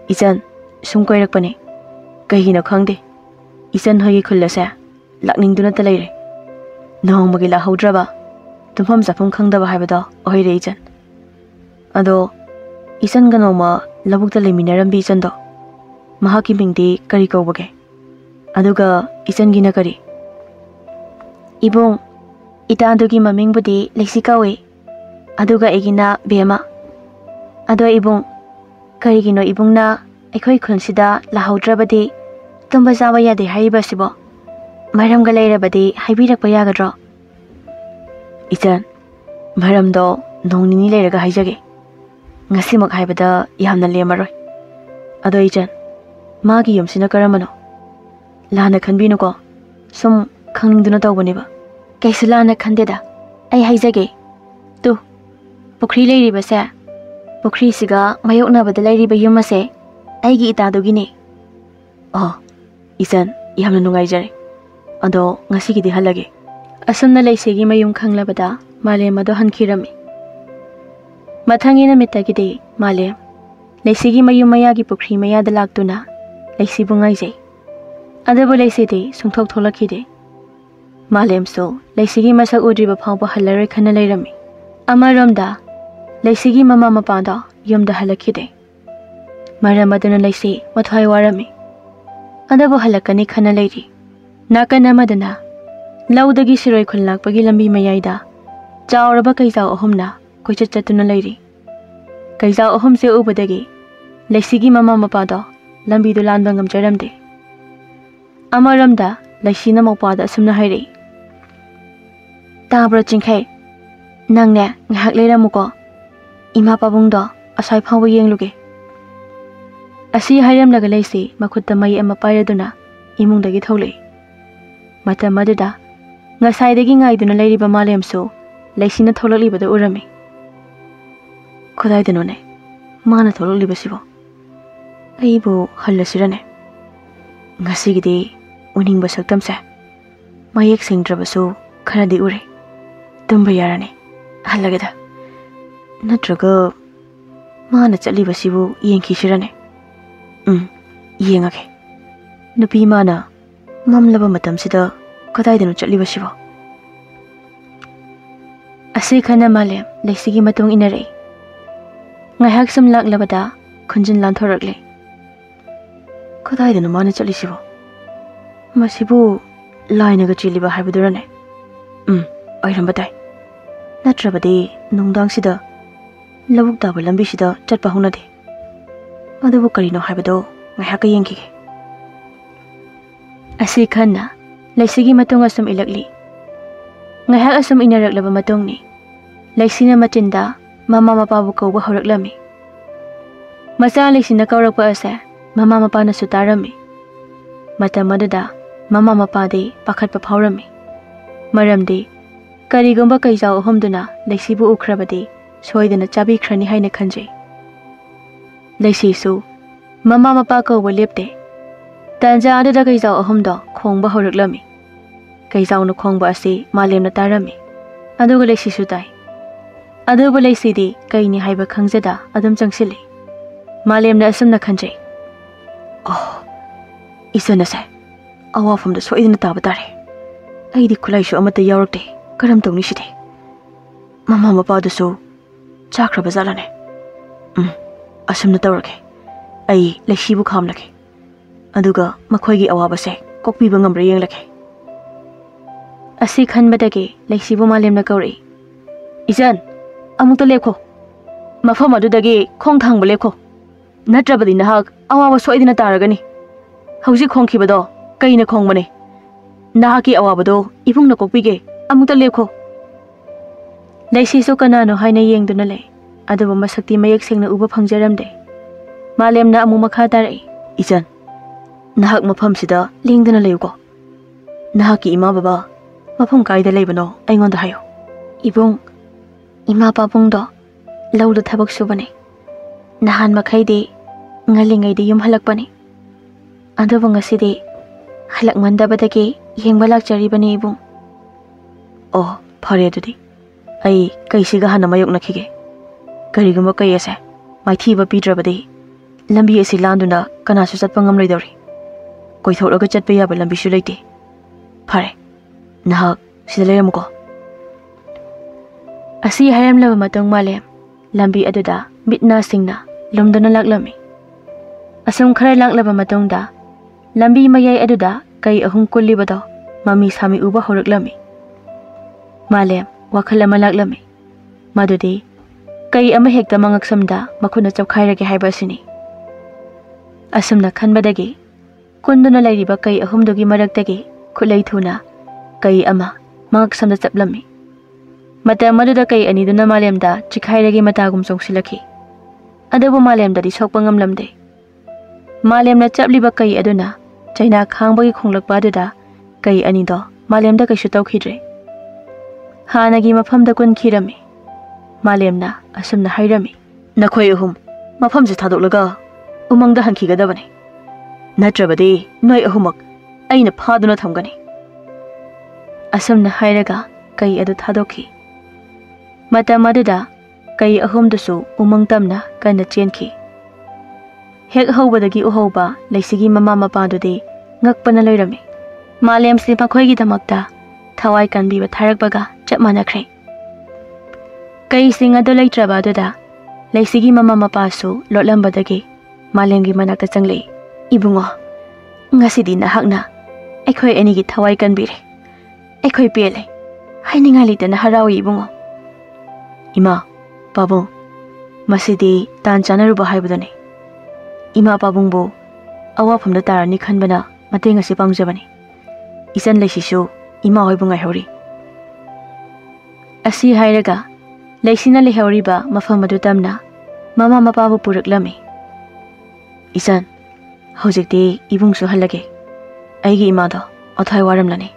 Ijan sumkoirakpane. Kahina khangde. Isan hogi khullase lakningduna talaire. Nongmagi lahaudraba tumpham jafam khangdaba haibada oire ijan. Ado isan ganoma labukta leminarambi icando. Mahaki mingdi kari kaubage. Aduga isan gina kari. Ibung ita adugi mamingbudi leksi kawe. Aduga egina bema. Ado ibung kari gino ibungna ekhoi khonsida lahaudrabadi tumba jaba yade haibasibo. Maramga leirabadi haibirakpa yagadro. Ijan maramdo nongnini leiraga haijage. Ngasimak haibada yamna lemaroi. Ado ijan magi yumsina karamano. Lana khanbinu ko sum khangningduna tawbaniba. Kaisu lana khandeda ai haijage. Tu pukri leiribase pukri siga mayoknabada leiriba yumase aigi itadugini. Oh isan yamna nungaijare. Ado ngasigidi halage. Asamna leisegi mayum khanglabada malem ado hankirami. Mathangina mitagidi malem leisegi mayum mayagi pukri mayada laktuna leisi bungaijai. Adabu leisidi sungthok tholakide. Malem so leisegi masak udriba phawba halaroi khana leirami. Amaromda leisegi mama mapanda yumda halakide. Maram aduna leisi mathai warami. Adabu halakani khana leiri. Nakan amadana laudagi siroi khunlakpagi lambi mayaida chauraba kaijau ahumna koichat chatuna leiri. Kaijau ahum se ubadagi leisigi mama mapada lambi du lanba ngamjaramde. Amaramda leisina mapada asumna hairi. Tabra chingkhai nangne ngahak leiramuko ima pabungdo asai phawba yengluge. Asi hairamlaga leisi makhutta mai ama pairaduna imungdagi tholei. Matam aduda ngasaidagi ngaiduna leiriba malemso leisina thololibada urami. Khodaidunone mana thololibasibo aibo hallasirane. Ngasigidi uningba saktamse mayek singdrabasu kharadi ure. Tumba yarane halagada. Natraga mana chalibasibu yengkhisirane. Yengake. Nupi mana mamlaba matamsida kadaidanu chalibasibo. Asi khana malem leisigi matung inare. Ngahak samlaklabada khunjin lanthorakle. Kadaidanu mana chalisibo. Masibu lainaga chiliba haibadurane. Oirambatai. Natrabadi nungdangsida labuk daba lambisida chatpa hunade. Adabu karino haibado ngahaka yengkige. Asi khana leisigi matung asum ilakli. Ngahak asum inaraklaba matungni leisina matinda mama mapabu kauba horaklami. Macha leisina kaurakpa ase mama mapana sutarami. Matam aduda mama mapadi pakhatpa phawrami. Maramdi ꯀꯔꯤꯒꯨꯝꯕ ꯀꯩꯖꯥꯎ ꯑꯍꯨꯝꯗꯨꯅ ꯂꯩꯁꯤꯕꯨ ꯎꯈ꯭ꯔꯕꯗꯤ ꯁꯣꯏꯗꯅ ꯆꯥꯕꯤꯈ꯭ꯔꯅꯤ ꯍꯥꯏꯅ ꯈꯟꯖꯩ꯫ ꯂꯩꯁꯤꯁꯨ ꯃꯃꯥ ꯃꯄꯥ ꯀꯧꯕ ꯂꯦꯞꯇꯦ꯫ ꯇꯥꯟꯖꯥ ꯑꯗꯨꯗ ꯀꯩꯖꯥꯎ ꯑꯍꯨꯝꯗꯣ ꯈꯣꯡꯕ ꯍꯧꯔꯛꯂꯝꯃꯤ꯫ ꯀꯩꯖꯥꯎꯅ ꯈꯣꯡꯕ ꯑꯁꯤ ꯃꯥꯂꯦꯝꯅ ꯇꯥꯔꯝꯃꯤ, ꯑꯗꯨꯒ ꯂꯩꯁꯤꯁꯨ ꯇꯥꯏ꯫ ꯑꯗꯨꯕꯨ ꯂꯩꯁꯤꯗꯤ ꯀꯩꯅꯤ ꯍꯥꯏꯕ ꯈꯪꯖꯗ ꯑꯗꯨꯝ ꯆꯪꯁꯤꯜꯂꯤ꯫ ꯃꯥꯂꯦꯝꯅ ꯑꯁꯨꯝꯅ ꯈꯟꯖꯩ, ꯏꯆꯟ ꯑꯁꯦ ꯑꯋꯥꯐꯝꯗ ꯁꯣꯏꯗꯅ ꯇꯥꯕ ꯇꯥꯔꯦ꯫ ꯑꯩꯗꯤ ꯈꯨꯠꯂꯥꯏꯁꯨ ꯑꯃꯠꯇ ꯌꯥꯎꯔꯛꯇꯦ, ꯀꯔꯝ ꯇꯧꯅꯤ ꯁꯤꯗꯤ? ꯃꯃꯥ ꯃꯄꯥꯗꯨꯁꯨ ꯆꯥꯈ꯭ꯔꯕ ꯖꯥꯠꯂꯅꯦ? ꯑꯁꯨꯝꯅ ꯇꯧꯔꯒꯦ, ꯑꯩ ꯂꯩꯁꯤꯕꯨ ꯈꯥꯝꯂꯒꯦ, ꯑꯗꯨꯒ ꯃꯈꯣꯏꯒꯤ ꯑꯋꯥꯕꯁꯦ ꯀꯣꯛꯄꯤꯕ ꯉꯝꯕ꯭ꯔꯥ ꯌꯦꯡꯂꯒꯦ꯫ ꯑꯁꯤ ꯈꯟꯕꯗꯒꯤ ꯂꯩꯁꯤꯕꯨ ꯃꯥꯂꯦꯝꯅ ꯀꯧꯔꯛꯏ꯫ ꯏꯆꯟ, ꯑꯃꯨꯛꯇ ꯂꯦꯞꯈꯣ꯫ ꯃꯐꯝ ꯑꯗꯨꯗꯒꯤ ꯈꯣꯡ ꯊꯥꯡꯕ ꯂꯦꯞꯈꯣ, ꯅꯠꯇ꯭ꯔꯕꯗꯤ ꯅꯍꯥꯛ ꯑꯋꯥꯕ ꯁꯣꯏꯗꯅ ꯇꯥꯔꯒꯅꯤ꯫ ꯍꯧꯖꯤꯛ ꯈꯣꯡꯈꯤꯕꯗꯣ ꯀꯩꯅ ꯈꯣꯡꯕꯅꯤ꯫ ꯅꯍꯥꯛꯀꯤ ꯑꯋꯥꯕꯗꯣ ꯏꯕꯨꯡꯅ ꯀꯣꯛꯄꯤꯒꯦ, ꯑꯃꯨꯛꯇ ꯂꯦꯞꯈꯣ꯫ ꯂꯩꯁꯤꯁꯨ ꯀꯅꯥꯅꯣ ꯍꯥꯏꯅ ꯌꯦꯡꯗꯨꯅ ꯂꯩ, ꯑꯗꯨꯕꯨ ꯃꯁꯛꯇꯤ ꯃꯌꯦꯛ ꯁꯦꯡꯅ ꯎꯕ ꯐꯪꯖꯔꯝꯗꯦ꯫ ꯃꯥꯂꯦꯝꯅ ꯑꯃꯨꯛ ꯃꯈꯥ ꯇꯥꯔꯛꯏ꯫ ꯏꯆꯟ, ꯅꯍꯥꯛ ꯃꯐꯝꯁꯤꯗ ꯂꯦꯡꯗꯅ ꯂꯩꯌꯨꯀꯣ꯫ ꯅꯍꯥꯛꯀꯤ ꯏꯃꯥ ꯕꯕꯥ ꯃꯐꯝ ꯀꯥꯏꯗ ꯂꯩꯕꯅꯣ ꯑꯩꯉꯣꯟꯗ ꯍꯥꯏꯌꯨ꯫ ꯏꯕꯨꯡ, ꯏꯃꯥ ꯄꯥꯕꯨꯡꯗꯣ ꯂꯧꯗ ꯊꯕꯛ ꯁꯨꯕꯅꯤ꯫ ꯅꯍꯥꯟ ꯃꯈꯩꯗꯤ ꯉꯜꯂꯤꯉꯩꯗ ꯌꯨꯝ ꯍꯜꯂꯛꯄꯅꯤ, ꯑꯗꯨꯕꯨ ꯉꯁꯤꯗꯤ ꯍꯜꯂꯛꯃꯟꯗꯕꯗꯒꯤ ꯌꯦꯡꯕ ꯂꯥꯛꯆꯔꯤꯕꯅꯤ ꯏꯕꯨꯡ꯫ ꯑꯣ, ꯐꯔꯦ ꯑꯗꯨꯗꯤ ꯑꯩ ꯀꯩꯁꯤꯒ ꯍꯥꯟꯅ ꯃꯥꯌꯣꯛꯅꯈꯤꯒꯦ꯫ ꯀꯔꯤꯒꯨꯝꯕ ꯀꯩ ꯑꯁꯦ ꯃꯥꯏꯊꯤꯕ ꯄꯤꯗ꯭ꯔꯕꯗꯤ ꯂꯝꯕꯤ ꯑꯁꯤ ꯂꯥꯟꯗꯨꯅ ꯀꯅꯥꯁꯨ ꯆꯠꯄ ꯉꯝꯂꯣꯏꯗꯧꯔꯤ꯫ ꯀꯣꯏꯊꯣꯛꯂꯒ ꯆꯠꯄ ꯌꯥꯕ ꯂꯝꯕꯤꯁꯨ ꯂꯩꯇꯦ꯫ ꯐꯔꯦ, ꯅꯍꯥꯛ ꯁꯤꯗ ꯂꯩꯔꯝꯃꯨꯀꯣ꯫ ꯑꯁꯤ ꯍꯥꯏꯔꯝꯂꯕ ꯃꯇꯨꯡ ꯃꯥꯂꯦꯝ ꯂꯝꯕꯤ ꯑꯗꯨꯗ ꯃꯤꯠ ꯅꯥ ꯁꯤꯡꯅ ꯂꯨꯝꯗꯨꯅ ꯂꯥꯛꯂꯝꯃꯤ꯫ ꯑꯁꯨꯝ ꯈꯔ ꯂꯥꯛꯂꯕ ꯃꯇꯨꯡꯗ ꯂꯝꯕꯤ ꯃꯌꯥꯏ ꯑꯗꯨꯗ ꯀꯩ ꯑꯍꯨꯝ ꯀꯨꯜꯂꯤꯕꯗꯣ ꯃꯃꯤ ꯁꯥꯃꯤ ꯎꯕ ꯍꯧꯔꯛꯂꯝꯃꯤ꯫ ꯃꯥꯂꯦꯝ ꯋꯥꯈꯜ ꯑꯃ ꯂꯥꯛꯂꯝꯃꯤ, ꯃꯗꯨꯗꯤ ꯀꯩ ꯑꯃ ꯍꯦꯛꯇ ꯃꯉꯛꯁꯝꯗ ꯃꯈꯨꯠꯅ ꯆꯞꯈꯥꯏꯔꯒꯦ ꯍꯥꯏꯕ ꯑꯁꯤꯅꯤ꯫ ꯑꯁꯨꯝꯅ ꯈꯟꯕꯗꯒꯤ ꯀꯨꯟꯗꯨꯅ ꯂꯩꯔꯤꯕ ꯀꯩ ꯑꯍꯨꯝꯗꯨꯒꯤ ꯃꯔꯛꯇꯒꯤ ꯈꯨꯠꯂꯩ ꯊꯨꯅ ꯀꯩ ꯑꯃ ꯃꯉꯛꯁꯝꯗ ꯆꯞꯂꯝꯃꯤ꯫ ꯃꯇꯝ ꯑꯗꯨꯗ ꯀꯩ ꯑꯅꯤꯗꯨꯅ ꯃꯥꯂꯦꯝꯗ ꯆꯤꯈꯥꯏꯔꯒꯤ ꯃꯇꯥꯒꯨꯝ ꯆꯣꯡꯁꯤꯜꯂꯛꯈꯤ, ꯑꯗꯨꯕꯨ ꯃꯥꯂꯦꯝꯗꯗꯤ ꯁꯣꯛꯄ ꯉꯝꯂꯝꯗꯦ꯫ ꯃꯥꯂꯦꯝꯅ ꯆꯞꯂꯤꯕ ꯀꯩ ꯑꯗꯨꯅ ꯆꯩꯅꯥ ꯈꯥꯡꯕꯒꯤ ꯈꯣꯡꯂꯛꯄ ꯑꯗꯨꯗ ꯀꯩ ꯑꯅꯤꯗꯣ ꯃꯥꯂꯦꯝꯗ ꯀꯩꯁꯨ ꯇꯧꯈꯤꯗ꯭ꯔꯦ, ꯍꯥꯟꯅꯒꯤ ꯃꯐꯝꯗ ꯀꯨꯟꯈꯤꯔꯝꯃꯤ꯫ ꯃꯥꯂꯦꯝꯅ ꯑꯁꯨꯝꯅ ꯍꯥꯏꯔꯝꯃꯤ, ꯅꯈꯣꯏ ꯑꯍꯨꯝ ꯃꯐꯝꯁꯦ ꯊꯥꯗꯣꯛꯂꯒ ꯎꯃꯪꯗ ꯍꯟꯈꯤꯒꯗꯕꯅꯤ, ꯅꯠꯇ꯭ꯔꯕꯗꯤ ꯅꯣꯏ ꯑꯍꯨꯝꯃꯛ ꯑꯩꯅ ꯐꯥꯗꯨꯅ ꯊꯝꯒꯅꯤ꯫ ꯑꯁꯨꯝꯅ ꯍꯥꯏꯔꯒ ꯀꯩ ꯑꯗꯨ ꯊꯥꯗꯣꯛꯈꯤ꯫ ꯃꯇꯝ ꯑꯗꯨꯗ ꯀꯩ ꯑꯍꯨꯝꯗꯨꯁꯨ ꯎꯃꯪ ꯇꯝꯅ ꯀꯟꯅ ꯆꯦꯟꯈꯤ꯫ ꯍꯦꯛ ꯍꯧꯕꯗꯒꯤ ꯎꯍꯧꯕ ꯂꯩꯁꯤꯒꯤ ꯃꯃꯥ ꯃꯄꯥꯗꯨꯗꯤ ꯉꯛꯄꯅ ꯂꯣꯏꯔꯝꯃꯤ꯫ ꯃꯥꯂꯦꯝꯁꯤ ꯃꯈꯣꯏꯒꯤꯗꯃꯛꯇ ꯊꯋꯥꯏ ꯀꯟꯕꯤꯕ ꯊꯥꯔꯛꯄꯒ ꯆꯞ ꯃꯥꯟꯅꯈ꯭ꯔꯦ꯫ ꯀꯩꯁꯤꯡ ꯑꯗꯨ ꯂꯩꯇ꯭ꯔꯕ ꯑꯗꯨꯗ ꯂꯩꯁꯤꯒꯤ ꯃꯃꯥ ꯃꯄꯥꯁꯨ ꯂꯣꯠꯂꯝꯕꯗꯒꯤ ꯃꯥꯂꯦꯝꯒꯤ ꯃꯅꯥꯛꯇ ꯆꯪꯂꯛꯏ꯫ ꯏꯕꯨꯡꯉꯣ, ꯉꯁꯤꯗꯤ ꯅꯍꯥꯛꯅ ꯑꯩꯈꯣꯏ ꯑꯅꯤꯒꯤ ꯊꯋꯥꯏ ꯀꯟꯕꯤꯔꯦ꯫ ꯑꯩꯈꯣꯏ ꯄꯦꯜꯂꯦ, ꯍꯥꯏꯅꯤꯡꯉꯥꯏ ꯂꯩꯇꯅ ꯍꯔꯥꯎꯏ ꯏꯕꯨꯡꯉꯣ꯫ ꯏꯃꯥ, ꯄꯥꯕꯨꯡ, ꯃꯁꯤꯗꯤ ꯇꯥꯟ ꯆꯥꯅꯔꯨꯕ ꯍꯥꯏꯕꯗꯨꯅꯤ꯫ ꯏꯃꯥ ꯄꯥꯕꯨꯡꯕꯨ ꯑꯋꯥꯐꯝꯗ ꯇꯥꯔꯅꯤ ꯈꯟꯕꯅ ꯃꯇꯦꯡ ꯑꯁꯤ ꯄꯥꯡꯖꯕꯅꯤ꯫ ꯏꯆꯟ ꯂꯩꯁꯤꯁꯨ ꯏꯃꯥ ꯍꯣꯏꯕꯨ ꯉꯥꯏꯍꯧꯔꯤ꯫ ꯑꯁꯤ ꯍꯥꯏꯔꯒ ꯂꯩꯁꯤꯅ ꯂꯩꯍꯧꯔꯤꯕ ꯃꯐꯝ ꯑꯗꯨ ꯇꯝꯅ ꯃꯃꯥ ꯃꯄꯥꯕꯨ ꯄꯨꯔꯛꯂꯝꯃꯤ꯫ ꯏꯆꯟ, ꯍꯧꯖꯤꯛꯇꯤ ꯏꯕꯨꯡꯁꯨ ꯍꯜꯂꯒꯦ꯫ ꯑꯩꯒꯤ ꯏꯃꯥꯗꯣ ꯑꯊ꯭ꯋꯥꯏ ꯋꯥꯔꯝꯂꯅꯤ꯫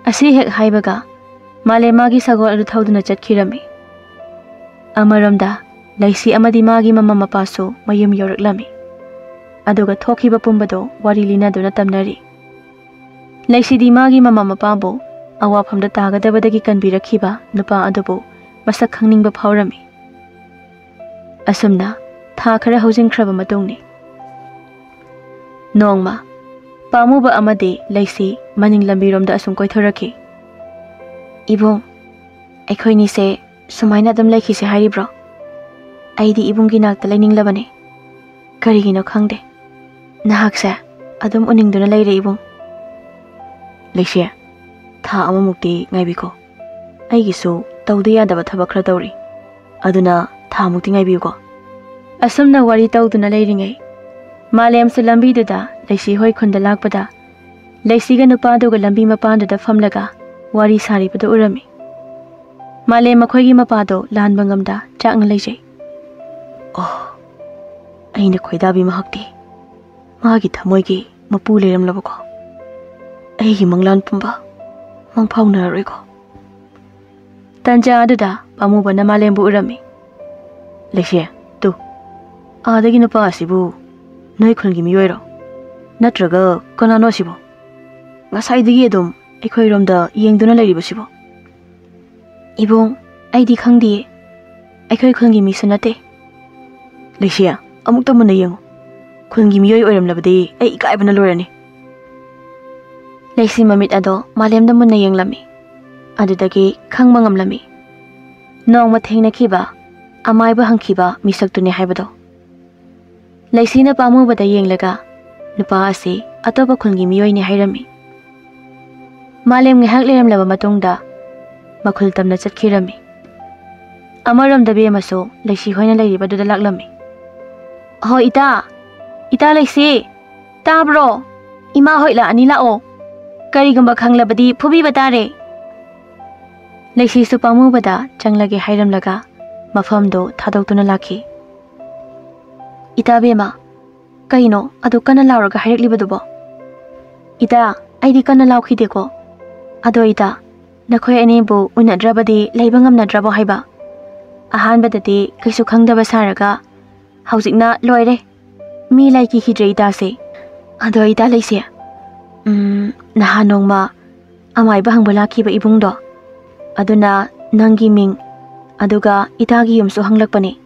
ꯑꯁꯤ ꯍꯦꯛ ꯍꯥꯏꯕꯒ ꯃꯥꯂꯦꯝ ꯃꯥꯒꯤ ꯁꯒꯣꯜ ꯑꯗꯨ ꯊꯧꯗꯨꯅ ꯆꯠꯈꯤꯔꯝꯃꯤ꯫ ꯑꯃꯔꯣꯝꯗ ꯂꯩꯁꯤ ꯑꯃꯗꯤ ꯃꯥꯒꯤ ꯃꯃꯥ ꯃꯄꯥꯁꯨ ꯃꯌꯨꯝ ꯌꯧꯔꯛꯂꯝꯃꯤ, ꯑꯗꯨꯒ ꯊꯣꯛꯈꯤꯕ ꯄꯨꯝꯕꯗꯣ ꯋꯥꯔꯤ ꯂꯤꯅꯗꯨꯅ ꯇꯝꯅꯔꯤ꯫ ꯂꯩꯁꯤꯗꯤ ꯃꯥꯒꯤ ꯃꯃꯥ ꯃꯄꯥꯕꯨ ꯑꯋꯥꯐꯝꯗ ꯇꯥꯒꯗꯕꯗꯒꯤ ꯀꯟꯕꯤꯔꯛꯈꯤꯕ ꯅꯨꯄꯥ ꯑꯗꯨꯕꯨ ꯃꯁꯛ ꯈꯪꯅꯤꯡꯕ ꯐꯥꯎꯔꯝꯃꯤ꯫ ꯑꯁꯨꯝꯅ ꯊꯥ ꯈꯔ ꯍꯧꯖꯤꯟꯈ꯭ꯔꯕ ꯃꯇꯨꯡꯅꯤ꯫ ꯅꯣꯡꯃ ꯄꯥꯝꯃꯨꯕ ꯑꯃꯗꯤ ꯂꯩꯁꯤ ꯃꯅꯤꯡ ꯂꯝꯕꯤꯔꯣꯝꯗ ꯑꯁꯨꯝ ꯀꯣꯏꯊꯣꯔꯛꯈꯤ꯫ ꯏꯕꯨꯡ, ꯑꯩꯈꯣꯏꯅꯤꯁꯦ ꯁꯨꯃꯥꯏꯅ ꯑꯗꯨꯝ ꯂꯩꯈꯤꯁꯦ ꯍꯥꯏꯔꯤꯕ꯭ꯔꯣ? ꯑꯩꯗꯤ ꯏꯕꯨꯡꯒꯤ ꯅꯥꯛꯇ ꯂꯩꯅꯤꯡꯂꯕꯅꯤ꯫ ꯀꯔꯤꯒꯤꯅꯣ ꯈꯪꯗꯦ, ꯅꯍꯥꯛꯁꯦ ꯑꯗꯨꯝ ꯎꯅꯤꯡꯗꯨꯅ ꯂꯩꯔꯦ ꯏꯕꯨꯡ꯫ ꯂꯩꯁꯤ, ꯊꯥ ꯑꯃꯃꯨꯛꯇꯤ ꯉꯥꯏꯕꯤꯈꯣ꯫ ꯑꯩꯒꯤꯁꯨ ꯇꯧꯗ ꯌꯥꯗꯕ ꯊꯕꯛ ꯈꯔ ꯇꯧꯔꯤ, ꯑꯗꯨꯅ ꯊꯥꯃꯨꯛꯇꯤ ꯉꯥꯏꯕꯤꯌꯨꯀꯣ꯫ ꯑꯁꯨꯝꯅ ꯋꯥꯔꯤ ꯇꯧꯗꯨꯅ ꯂꯩꯔꯤꯉꯩ ꯃꯥꯂꯦꯝꯁꯨ ꯂꯝꯕꯤꯗꯨꯗ ꯂꯩꯁꯤ ꯍꯣꯏ ꯈꯨꯟꯗ ꯂꯥꯛꯄꯗ ꯂꯩꯁꯤꯒ ꯅꯨꯄꯥꯗꯨꯒ ꯂꯝꯕꯤ ꯃꯄꯥꯟꯗꯨꯗ ꯐꯝꯂꯒ ꯋꯥꯔꯤ ꯁꯥꯔꯤꯕꯗꯨ ꯎꯔꯝꯃꯤ꯫ ꯃꯥꯂꯦꯝ ꯃꯈꯣꯏꯒꯤ ꯃꯄꯥꯗꯣ ꯂꯥꯟꯕ ꯉꯝꯗ ꯆꯥꯛꯅ ꯂꯩꯖꯩ꯫ ꯑꯩꯅ ꯈꯣꯏꯗꯥꯕꯤ ꯃꯍꯥꯛꯇꯤ ꯃꯥꯒꯤ ꯊꯃꯣꯏꯒꯤ ꯃꯄꯨ ꯂꯩꯔꯝꯂꯕꯀꯣ? ꯑꯩꯒꯤ ꯃꯪꯂꯥꯟ ꯄꯨꯝꯕ ꯃꯪꯐꯥꯎꯅꯔꯔꯣꯏꯀꯣ? Tanja aduda pamuba na Malembu urami. Lekshe, tu. Adagi nupa asibu noi khulgi miyoiro. Natraga kanano sibo. Ngasaidagi adum ꯑꯩꯈꯣꯏꯔꯣꯝꯗ ꯌꯦꯡꯗꯨꯅ ꯂꯩꯔꯤꯕꯁꯤꯕꯣ ꯏꯕꯨꯡ ꯑꯩꯗꯤ ꯈꯪꯗꯤꯌꯦ ꯑꯩꯈꯣꯏ ꯈꯨꯜꯒꯤ ꯃꯤꯁꯨ ꯅꯠꯇꯦ ꯂꯩꯁꯤꯌꯥ ꯑꯃꯨꯛꯇ ꯃꯨꯟꯅ ꯌꯦꯡꯉꯨ ꯈꯨꯜꯒꯤ ꯃꯤꯑꯣꯏ ꯑꯣꯏꯔꯝꯂꯕꯗꯤ ꯑꯩ ꯏꯀꯥꯏꯕꯅ ꯂꯣꯏꯔꯅꯤ ꯂꯩꯁꯤ ꯃꯃꯤꯠ ꯑꯗꯣ ꯃꯥꯂꯦꯝꯗ ꯃꯨꯟꯅ ꯌꯦꯡꯂꯝꯃꯤ ꯑꯗꯨꯗꯒꯤ ꯈꯪꯕ ꯉꯝꯂꯝꯃꯤ ꯅꯣꯡꯃ ꯊꯦꯡꯅꯈꯤꯕ ꯑꯃꯥꯏꯕ ꯍꯪꯈꯤꯕ ꯃꯤꯁꯛꯇꯨꯅꯤ ꯍꯥꯏꯕꯗꯣ ꯂꯩꯁꯤꯅ ꯄꯥꯝꯃꯨꯕꯗ ꯌꯦꯡꯂꯒ ꯅꯨꯄꯥ ꯑꯁꯤ ꯑꯇꯣꯞꯄ ꯈꯨꯜꯒꯤ ꯃꯤꯑꯣꯏꯅꯤ ꯍꯥꯏꯔꯝꯃꯤ Malem ngahak leremlaba matungda makhul tamna chatkirami amaram dabe maso leisi hoina leiribadu da laklami ho ita leisi tabro ima hoila anila o karigamba khanglabadi phubi batare leisi su pamu bada changlage hairamlaga mafamdo thadauktuna lakhi ita bema kaino adu kana lauraga haireklibadu ita aidi kana laukhide ko Adoida, nakoy anibu unadrabadi laibangam nadrabo haiba. Ahan badati kaisukang dabasaraga. Hausik na loire. Mi laiki hidreida se. Adoida laisya. Nahanong ma. Amay bahang balaki ba ibung do. Aduna nanggi ming. Aduga itagi yumso hanglakpani.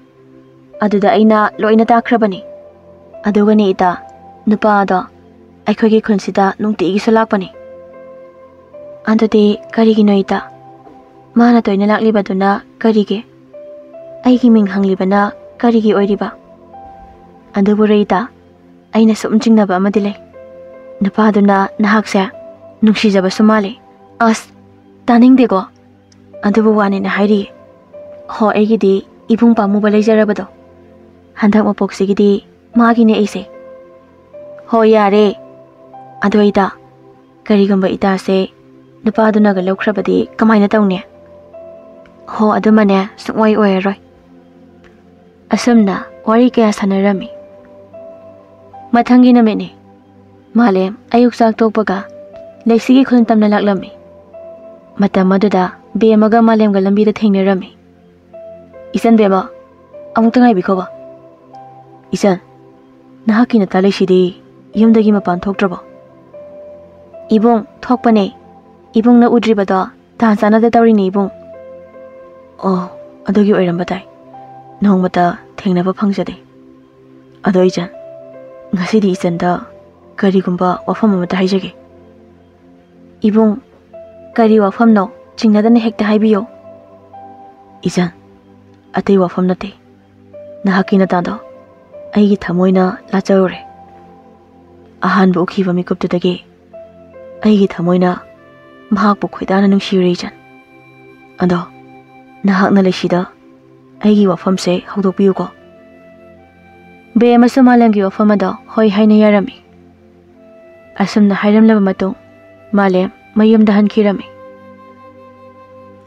Aduda aina loina takrabani. Aduga ni ita. Nupa do. Ay kogi konsida nung tiigi salakpani. Andati karigi noita mana toina lakliba duna karige aigi ming hanglibana karigi oiriba andubu reita aina sumjingnaba amadile napa duna nahakse nungsijaba sumale as taningdego andubu wane na hairi ho aigidi ibung pamuba leijarabado handak mapoksigidi magine aise ho yare adoida karigamba itase Nupaduna ga laukrabadi kamaina tawne ho adumane sungwai oiroi asumna wari kaya sanarami mathangi namene malem ayuk sak tokpaga leisigi khun tamna laklami matam aduda bemaga malem ga lambi da thengnarami isan bema amukta ngai bikhoba isan nahaki na talesidi yumdagi mapan thoktrabo ibong thokpane Ibung na udribado tansana da tawrini ibung Oh adogi oirambadai nongmata thengnaba phangjade ado ijan ngasidi isanda karigumba wafam amata haijage ibung kari wafam no chingnadana hekta haibiyo ijan atei wafam nate nahakina tado aigi thamoina lacharore ahan bu ukhiba mikuptudagi aigi thamoina Mahak bu khoidana nungsirejan ado nahakna leisida aigi wafam se hawdokpiyu ko be amasu malemgi wafam ado hoi haina yarami asumna hairamlaba matung malem mayumda hankhirami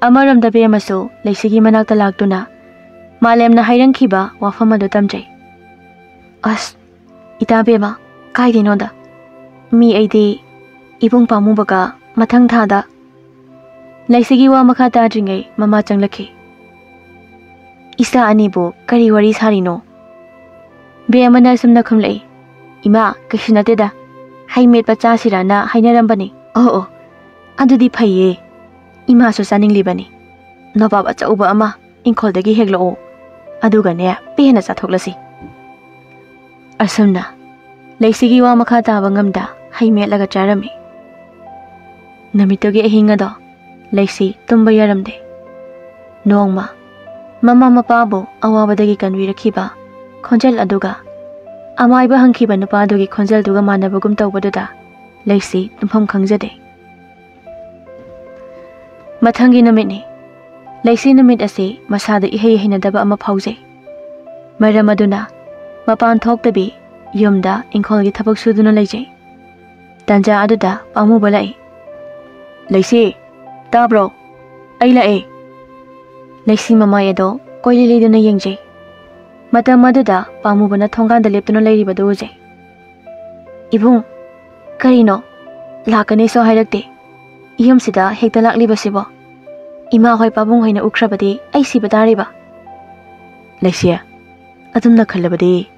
amaramda be amasu leisigi manakta laktuna malemna hairangkhiba wafam ado tamjai as ita bema kaidinoda mi aidi ibung pamubaga Mathang thada laisigi wa makha tadringai mama changlakhi isa anibu kari wari sarino be amana sumna khumlai ima kishnate da haimet pacha sirana hainarambani oh adudi phaiye ima so saning libani nobab achauba ama inkhol dagi heglo aduga ne pehna chathoklasi asumna laisigi wa makha ta bangamda haimet laga charami Namitogi ahingado leisi tumba yaramde nongma mama mapabu awabadagi kanwirakhiba khonjal aduga amaiba hangkhiba nupadugi khonjal duga manabagum tawbaduda leisi tumpham khangjade mathangi namitni leisi namit ase masada ihei hinadaba ama phauze maram aduna mapan thoktabi yumda inkhol gi thabak suduna leijai tanja aduda pamu balai Leisi, tabro, ay lae. Leisi mamay ado, koy lilido na yengjay. Mata maduda, pamuba na thonggan dalipto na layriba doze. Ibung, karino, lakane so hayragte. Iyom sida hekta lakliba sibo. Ima hoi pabung hoina ukrabadi ai siba tariba. Laisia, adumna khallabadi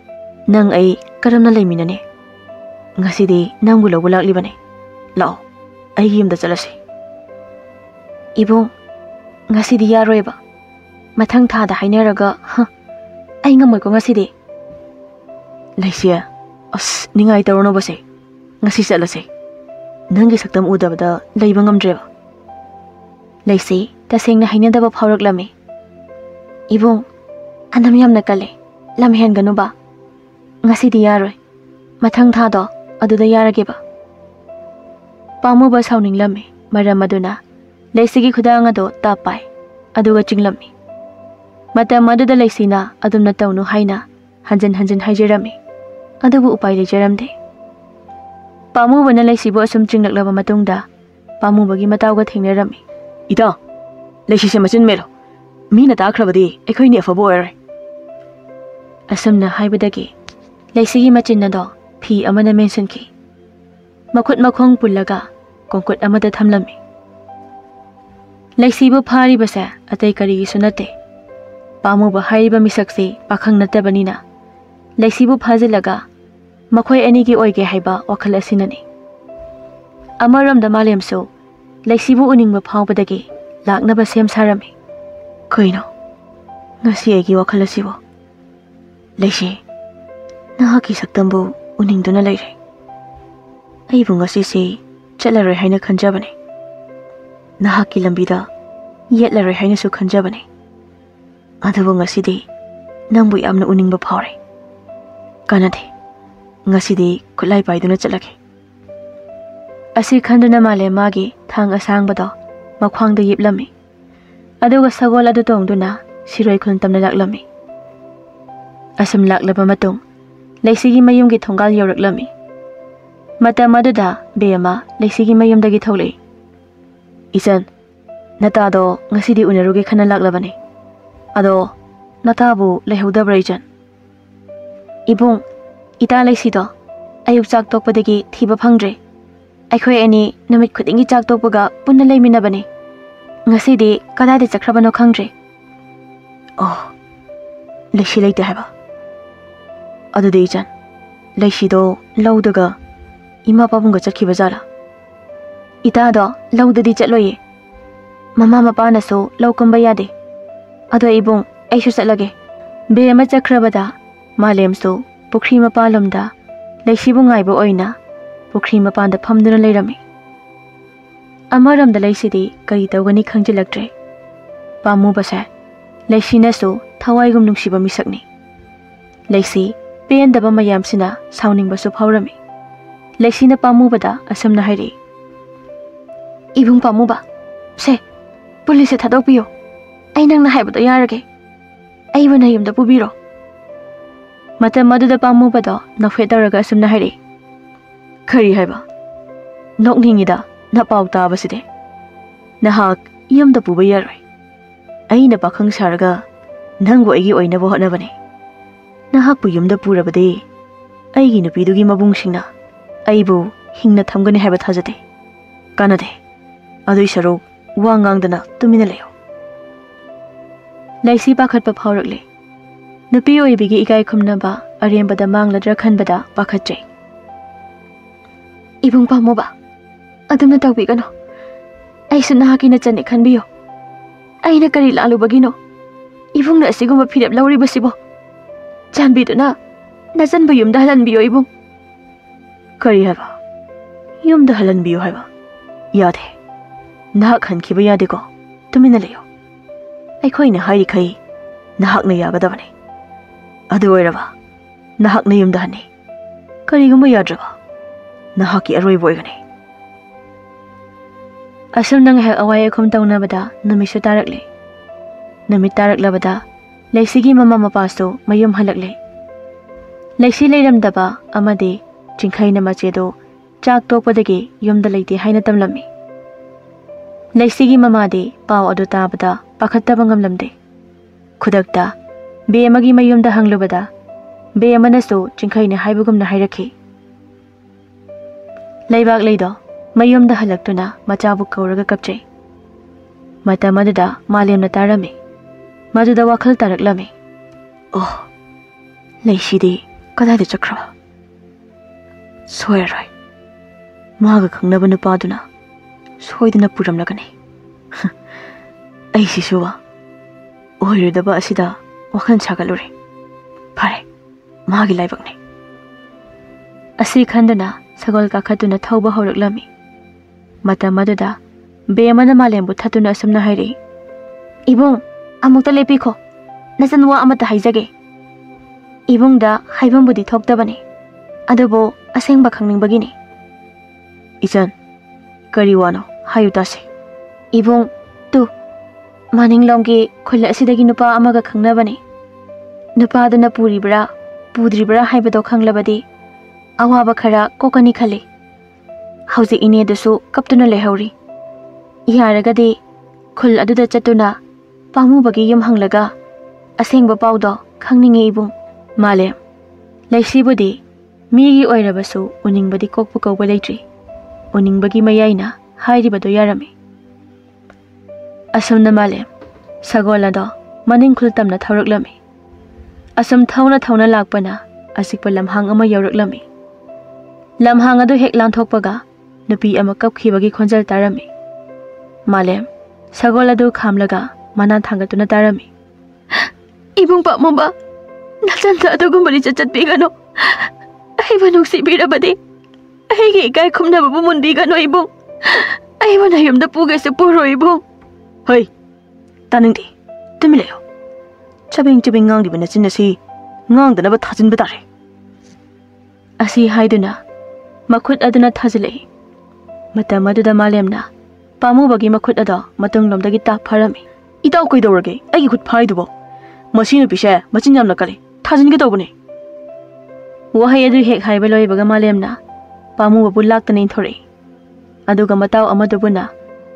nang ai karamna leiminane. Ngasidi nangbu lawbu laklibane. Lao, ai yumda chalasi. Ibung, ngasidi yaroiba. Mathang thada hainaraga, ai ngamoi ko ngasidi. Laisia, as ningai tarono base. Ngasi chalase. Nangi saktam udabada leiba ngamdreba. Laisi, tasengna hainadaba phauраklami. Ibung, anam yamna kale. Lamhen ganu ba. Ngasidi yaroi. Mathang thado aduda yarageba. Pamuba sauninglami maram aduna Laisigi khudang ado tapai aduga chinglami. Matam aduda Laisina adumna tawnu haina hanjan haijarami. Adubu upai lejaramde. Pamubana Laisibu asum chinglaklaba matungda pamubagi matawga thengnarami. Ida, Laisise machin melo. Mina takrabadi ekhoini afabo oirai. Asamna haibadagi Laisigi machinna do fi amana mention ki. Makut makhong pullaga kongkut amada thamlami. Laisibu phari basa atai kari sunate. Pamu ba haiba misakse pakhang natabanina. Laisibu phajilaga makhoi ani gi oige haiba wakhal asinani. Amaram da malemso Laisibu uningba phawbadagi laknaba sem sarami. Koino ngasi agi wakhal asibo. Laisi nahaki saktambu uningduna leire. Aibu ngasi chalaroi haina khanjabane. Nahaki lambida yetlaroi haina su khanjabane. Adubu ngasidi nangbu yamna uningba phawre. Kanade ngasidi khulai paiduna chalake. Asi khanduna male magi thang asangbado makhwangda yiplami. Aduga sagol adu tongduna siroi khuntamna laklami. Asam laklaba matung Laisigi mayumgi thongal yoraklami. Mata maduda bema Laisigi mayumdagi tholei. Isan, natado ngasidi unaruge khana laklabani. Ado natabu lehodabra ijan. Ibung, ita Laisido ayuk chak tokpadagi thiba phangdre. Aikhoi ani namit khudingi chak tokpaga punna leiminabani. Ngasidi kadai chakhrabano khangdre. Oh, Laisi leite haba. Adude ijan, Laisido laudaga ima pabunga chakhibajala. Ita do laudadi chatloye. Mama mapana so laukamba yade. Ado ibung aishu chatlage. Be ama chakhrabada malem so pukri mapalamda Laisibu ngaiba oina pukri mapanda phamduna leirami. Amaramda Laisidi kari tawgani khangjilaktre. Pamu basa Laisina so thawaigum nungsiba misakni. Laisi pendaba mayamsina sauningbasu phawrami. Laisina pamubada asamna hairi. Ibung pamuba, se, police thadokpiyo. Ai nangna haibado yarage. Ai bana yumda pubiro. Matam maduda pamubado nafetaraga asamna hairi. Kari haiba. Nokningida napau tabaside. Nahak yumda puba yaroi. Aina pakhang saraga nangbu aigi oinaba hotnabane. Nahakpu yumda purabade aigi nupidugi mabungsingna aibu hingna thamgani haiba thajate. Kanade adui sarok wangangdana tumina leyo. Laisi pakhatpa phawrakle. Nupi oibigi ikai khumnaba arembada mangladra khanbada pakhatjai. Ibung pamuba adumna tawbigano. Aisu nahaki na chani khanbiyo. Aina kari lalubagino. Ibungna asiguma phirap lauribasibo. Chanbiduna najanbu yumda halanbiyo ibung. Kari haiba. Yumda halanbiyo haiba. Yade. Nahak hankiba yadego. Tumina leyo. Aikhoina hairi khai nahakna yagadabane. Adu oiraba. Nahakna yumda hani. Kariguma yadraba. Nahaki aroibo oigane. Asam nang hek awai akhum tawnabada numisu tarakle. Numit taraklabada Laisigi mama mapasto mayum halakle. Laisi leiramdaba amade chingkhaina machedo chak tokpadagi yumda leite haina tamlami. Laisigi mamade paw adu tabada pakhattaba ngamlamde. Khudakta be amagi mayumda hanglubada be amanaso chingkhaina haibugumna hairakhi. Laibak leido mayumda halaktuna machabu kauraga kapchai. Matam aduda Malemna tarami. Maduda wakhal taraklami. Oh, leishidi kadayda chakraba. Soiroi. Maga khangnaba nupaduna soidana puramlagani. Ai sisuwa oirodaba asida wakhan sagalure. Phare magi laibakni. Asi khandana sagol kakhatuna thauba horaklami. Matam aduda Bemana Malembu thatuna asumna hairi. Ibung amukta lepikho. Nasanwa amata haijage. Ibung da haibambudi thoktabani. Adubo asengba khangningbagini. Isan kari wano hayu tase. Ibung tu maninglonggi kholla asidagi nupa amaga khangnabani. Nupa aduna puribra pudribra haibado khanglabadi awaba khara kokani khali. Hauji ine dusu kaptuna lehauri. Yaragadi khul aduda chatuna pamubagi yum hanglaga asengba pawdo khangninge ibung Malem laisibudi migi oirabasu uningbadi kokpu kawba leitri uningbagi mayaina hairibado yarami asumna Malem sagolado maning khul tamna thawraklami asum thawna lakpana asikpa lamhang ama yawraklami lamhang adu hek lanthokpaga nupi ama kapkhibagi khonjal tarami Malem sagoladu khamlaga mana thangatuna tarami Ibung pa mo ba nachanta adugumbali chachatbigano aiba nuksibirabadi aigi ikai khumnaba bumundigano ibung aiba nayumda pugase puro ibung Hoy taningdi tumilayo chabing ngangdiba nachinasi ngangdanaba thajinba tare asi haiduna makhut aduna thajilei matam aduda Malemna Pamubagi makhut ada matunglomdagi ta pharami itaw koidorage aigi khut phaidubo masinu pishe machin yamna kale thajinge tawbune wahai adu hek haiba loibaga Malemna pamuba bulaktani thore aduga mataw amadubuna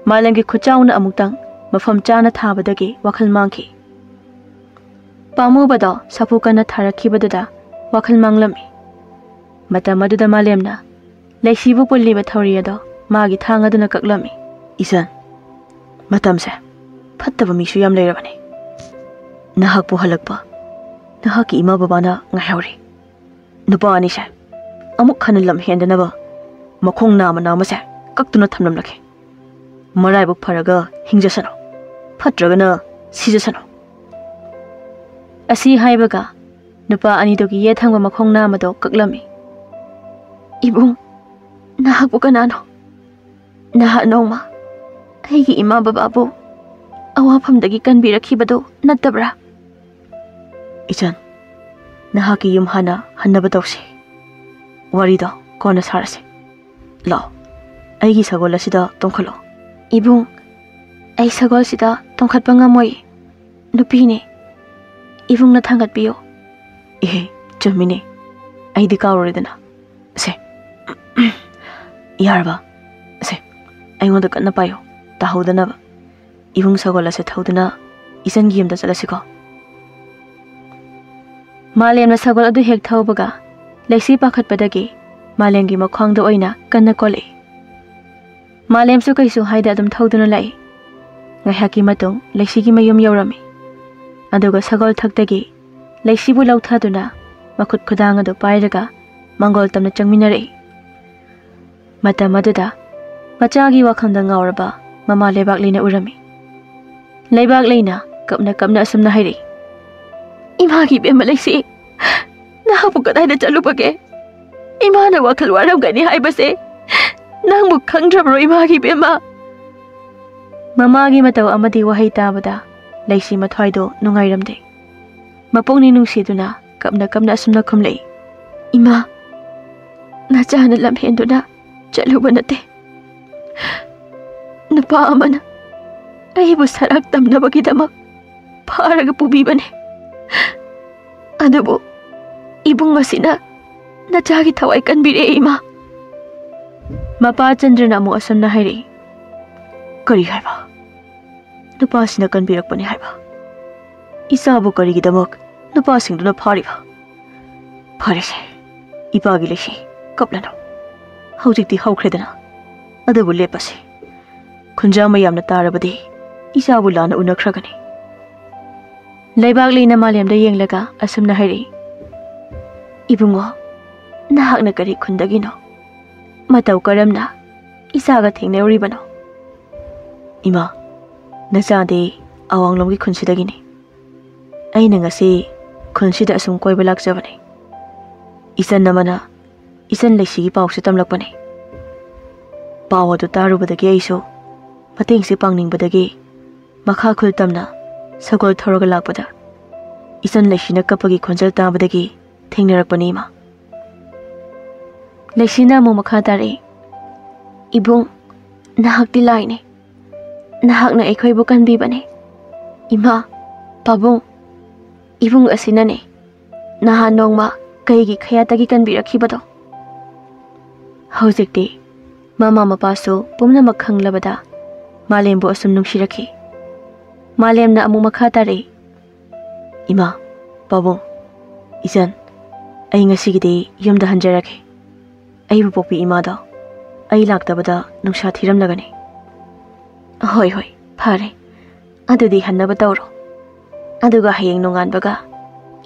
Malemgi khuchauna amuktang mafam chana thabadagi wakhal mangki pamubada sapukana tharakhibadada wakhal manglami matam aduda Malemna leisibu pulliba thoriyado magi thangaduna kaklami Isan, matamse, fattaba misu yam leirabani. Nahakpu halakpa, nahaki ima babana ngayauri. Nupa anise, amuk khanalam hendanaba, makhong nama namase, kaktuna thamlamlake. Maraibuk pharaga hingjasano, fatragana sijasano. Asi haibaga, nupa anidogi yethangba makhong namado kaklami. Ibung, nahakpu kanano, naha nongma. Aigi ima bababu awafamdagi kanbirakhibado nattabra Ichan nahaki yum hana hannaba tawse warido kona sarase Lao aigi sagol asida tongkhalo Ibung ai sagol sida tongkhatpa ngamoi nupine Ibung na thangatpiyo chumine aidi kawredana se yarba se aingoda kanna payo Tahudanaba Ibung sagola se thawduna isan giyamda chalasiko Malemna sagol adu hek thawbaga leisi pakhatpadagi Malemgi makhwangda oina kanna kole Malem su kaisu haida adum thawduna lai ngahaki matung leisigi mayum yawrami aduga sagol thakdagi leisibu lauthaduna makhut khudang adu pairaga mangol tamna changminare matam aduda machagi wakhamda ngawraba Mama lebak leina urami. Lebak leina kapna asumna hairi. Imagi bema leisi. Nahapu kadayda chalupage. Imana wakhal waram gani haibase. Nangbu khangdrabro imagi bema. Mamagi mataw amadi wahai tabada leisi mathwaido nungairamde. Mapongni nungsiduna kapna asumna khumlei. Ima nachana lamhenduna chaluba nate. Nupa amana aibu sarak tamnabagidama pharaga pubibane adubu ibung masina nachagi thawai kanbire ima mapa Chandrana amu asamna hairi kari haiba nupa sina kanbirakpani haiba isabu karigidamak nupa singduna phariba pharese ipagi leshi kaplano haujikti haukredana adubu lepase Khunja mayamna tarabadi ichabu lana unakhrakani. Leibak leina Malemda yenglaga asumna hairi. Ibungo, nahakna kari khundagino. Matau karamna isaga thengnaribano. Ima, nachade awanglomgi khunsidagini. Aina ngasi khonsida asum koiba lakjabani. Isan namana isan leisigi pawse tamlakpani. Paw adu tarubadagi aiso matengsi pangningbadagi makha khul tamna sagol thoroga lakpada isan leisina kapagi khonjal tabadagi thengnarakpani ma. Leisina mo makha tare. Ibung, nahak dilai ne. Nahak na ekhoy bukan bibane. Ima, pabung, ibung asina ne. Naha nongma kaigi khayatagi kan birakibado. Haujikti, mama mapaso pumna makhang labada. Malem bo asum nungshiraki. Malem na amu makha tare. Ima, pabung, isan, ay ngasigidi yumda hanjaraki. Ay bupopi ima do. Ay laktabada nungsha thiram lagani. Hoi hoi, phare. Adudi hannaba tawro. Aduga hayeng nongan baga.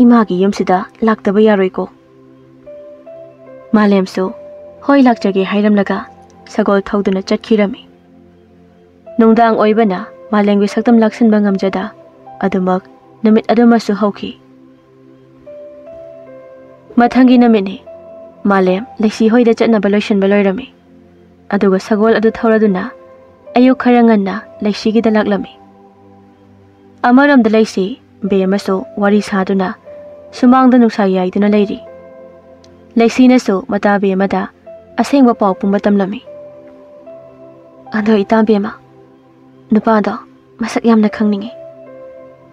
Imagi yumsida laktaba yaroi ko. Malem so, hoi lakjage hairam laga. Sagol thawduna chatkirami. Nungdang oibana malengwi saktam laksan bangam jada. Adumak namit adumasu hauki. Mathangi namini. Malem leksi hoida chatna baloishan baloirami. Aduga sagol adu thawraduna ayuk kharanganna leksi gida laklami. Amaram da leksi be amaso wari saduna sumangda nungsa yaiduna leiri. Leksi naso mata be amada asengba paw pumba tamlami. Ado itambe ma nupada masak yamna khangningi.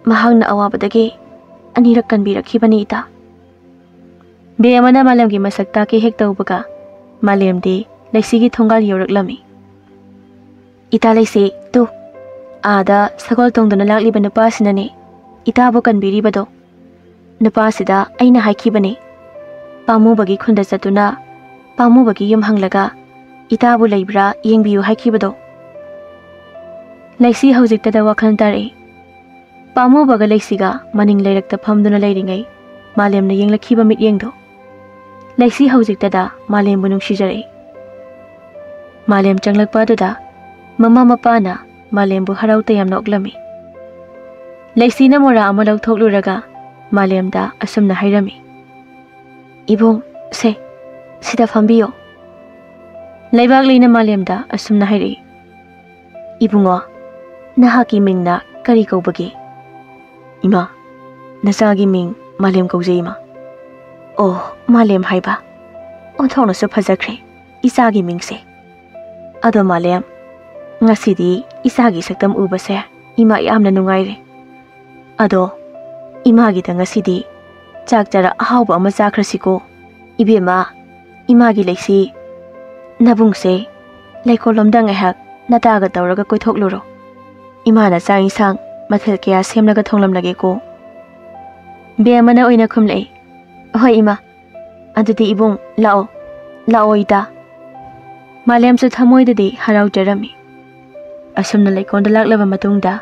Mahangna awabadagi anirak kanbirakhibani ita. Be amana malemgi masak ta ke hek tawbaga malem de leksigi thongal yoraklami. Ita leksi tu ada sagol tongduna lakliba nupa sinane ita bu kanbiribado. Nupa sida aina haikibani. Pamu bagi khunda satuna pamu bagi yum hanglaga ita bu leibra yengbiyu haikibado. Leksi haujiktada wakhan tare. Pamu baga leksiga maning leirakta phamduna leiringai malemna yenglakhiba mit yengdo. Leksi haujiktada malem bu nungshijare. Malem changlakpa duda mama mapana malem bu harau tayam noklami. Leksi na mora ama lauthokluraga malem da asumna hairami. Ibung se sida fambiyo. Leibak leina malem da asumna hairi. Ibungo nahaki mingna kari kaubagi. Ima nasagi ming malem kaujay ima. Oh malem haiba. Onthongna su phajakre isagi mingse. Ado malem ngasidi isagi saktam ubase ima yamna nungaire. Ado imagi da ngasidi chak jara ahawba ama chakrasiko. Ibema imagi leksi nabungse leikolomda ngahak nataga tawraga koithokluro. Imana chang isang mathel kya semlaga thonglamlage ko. Be amana oina khumlei. Hoi ima. Adudi ibung lao. Lao ita. Malem su thamoidadi harau jarami. Asumna leikonda laklaba matungda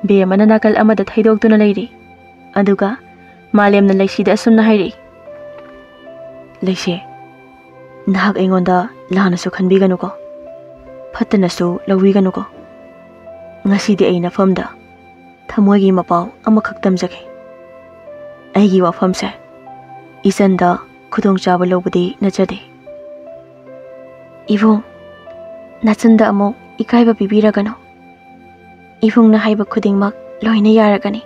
be amana nakal amada thaidokduna leiri. Aduga malemna leksida asumna hairi. Leksi nahak aingonda lanasu khanbiganuko. Phattanasu lawwiganuko. Ngasidi aina famda thamoigi mapaw amakhak tamjage. Aigi wafamse isanda khudong chaba lobudi nachade. Ibung nachanda amo ikaiba pibiragano. Ibung na haiba khudingmak loina yaragani.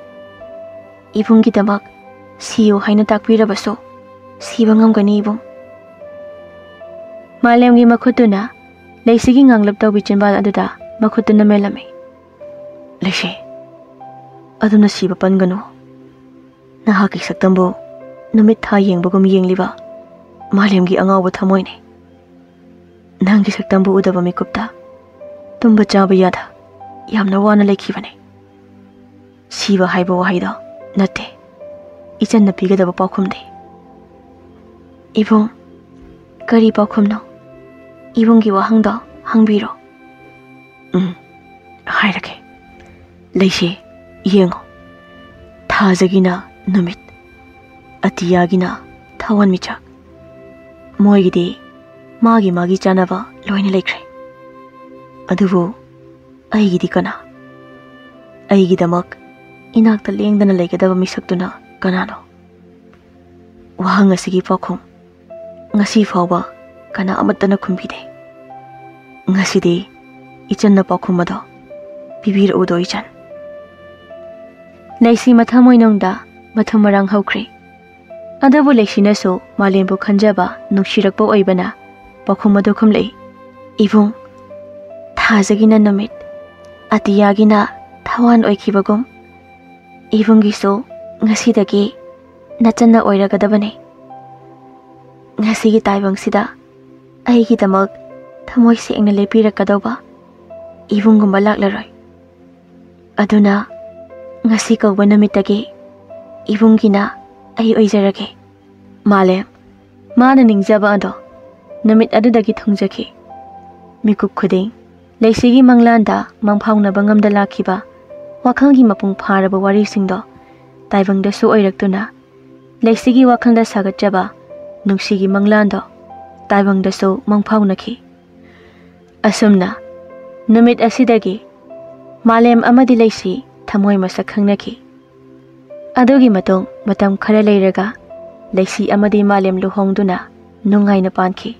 Ibung gidamak siyo haina takbirabaso siba ngamgani ibung. Malemgi makhutuna leksigi nganglap tawbi chinbal aduda makhutuna melami. Leksi aduna siba pangano. Nahaki saktambo numit tha yengbagum yengliba malemgi angawba thamoine. Nangi saktambo udaba mikupta tumba chaba yada yamna wana lekhibane. Siba haiba wahaido nate ichanna pigadaba paukhumde. Ibung kari paukhumno. Ibunggi wahangdo hangbiro. Hairake. Leisi, yengo. Thazagina numit. Atiyagina thawan michak. Moigidi magi chanaba loina lekre. Adubu aigidi kana. Aigidamak inakta lengdana legadaba misaktuna kanano. Wahang asigi pakhum. Ngasi fawba kana amatana kumbide. Ngasidi ichan na pakhum mado. Bibir udo ichan. Leisi mathamoy nongda mathamarang haukre. Adabu leisi naso malembu khanjaba nukshirакpa oibana pakhum mado khumlei. Ibung thazagina namit atiyagina thawan oikibagum. Ibungiso ngasidagi nachanna oiragadabane. Ngasigi taibangsida aigidamak thamoy sengna lepirakadawba ibungumba laklaroi. Aduna ngasi kauba namitagi ibungina ai oijarage. Malem mana ningjaba ado namit adudagi thongjaki. Mikup khuding leisigi manglanda mangphaunaba ngamda lakhiba wakhalgi mapung pharaba warisingdo taibangda su oiraktuna leisigi wakhalda sagatjaba nungsigi manglando taibangda su mangphaunaki. Asumna namit asidagi malem amadi leisi thamoy masak khangnaki. Adugi matung matam khara leiraga leisi amadi malem luhongduna nungaina panki.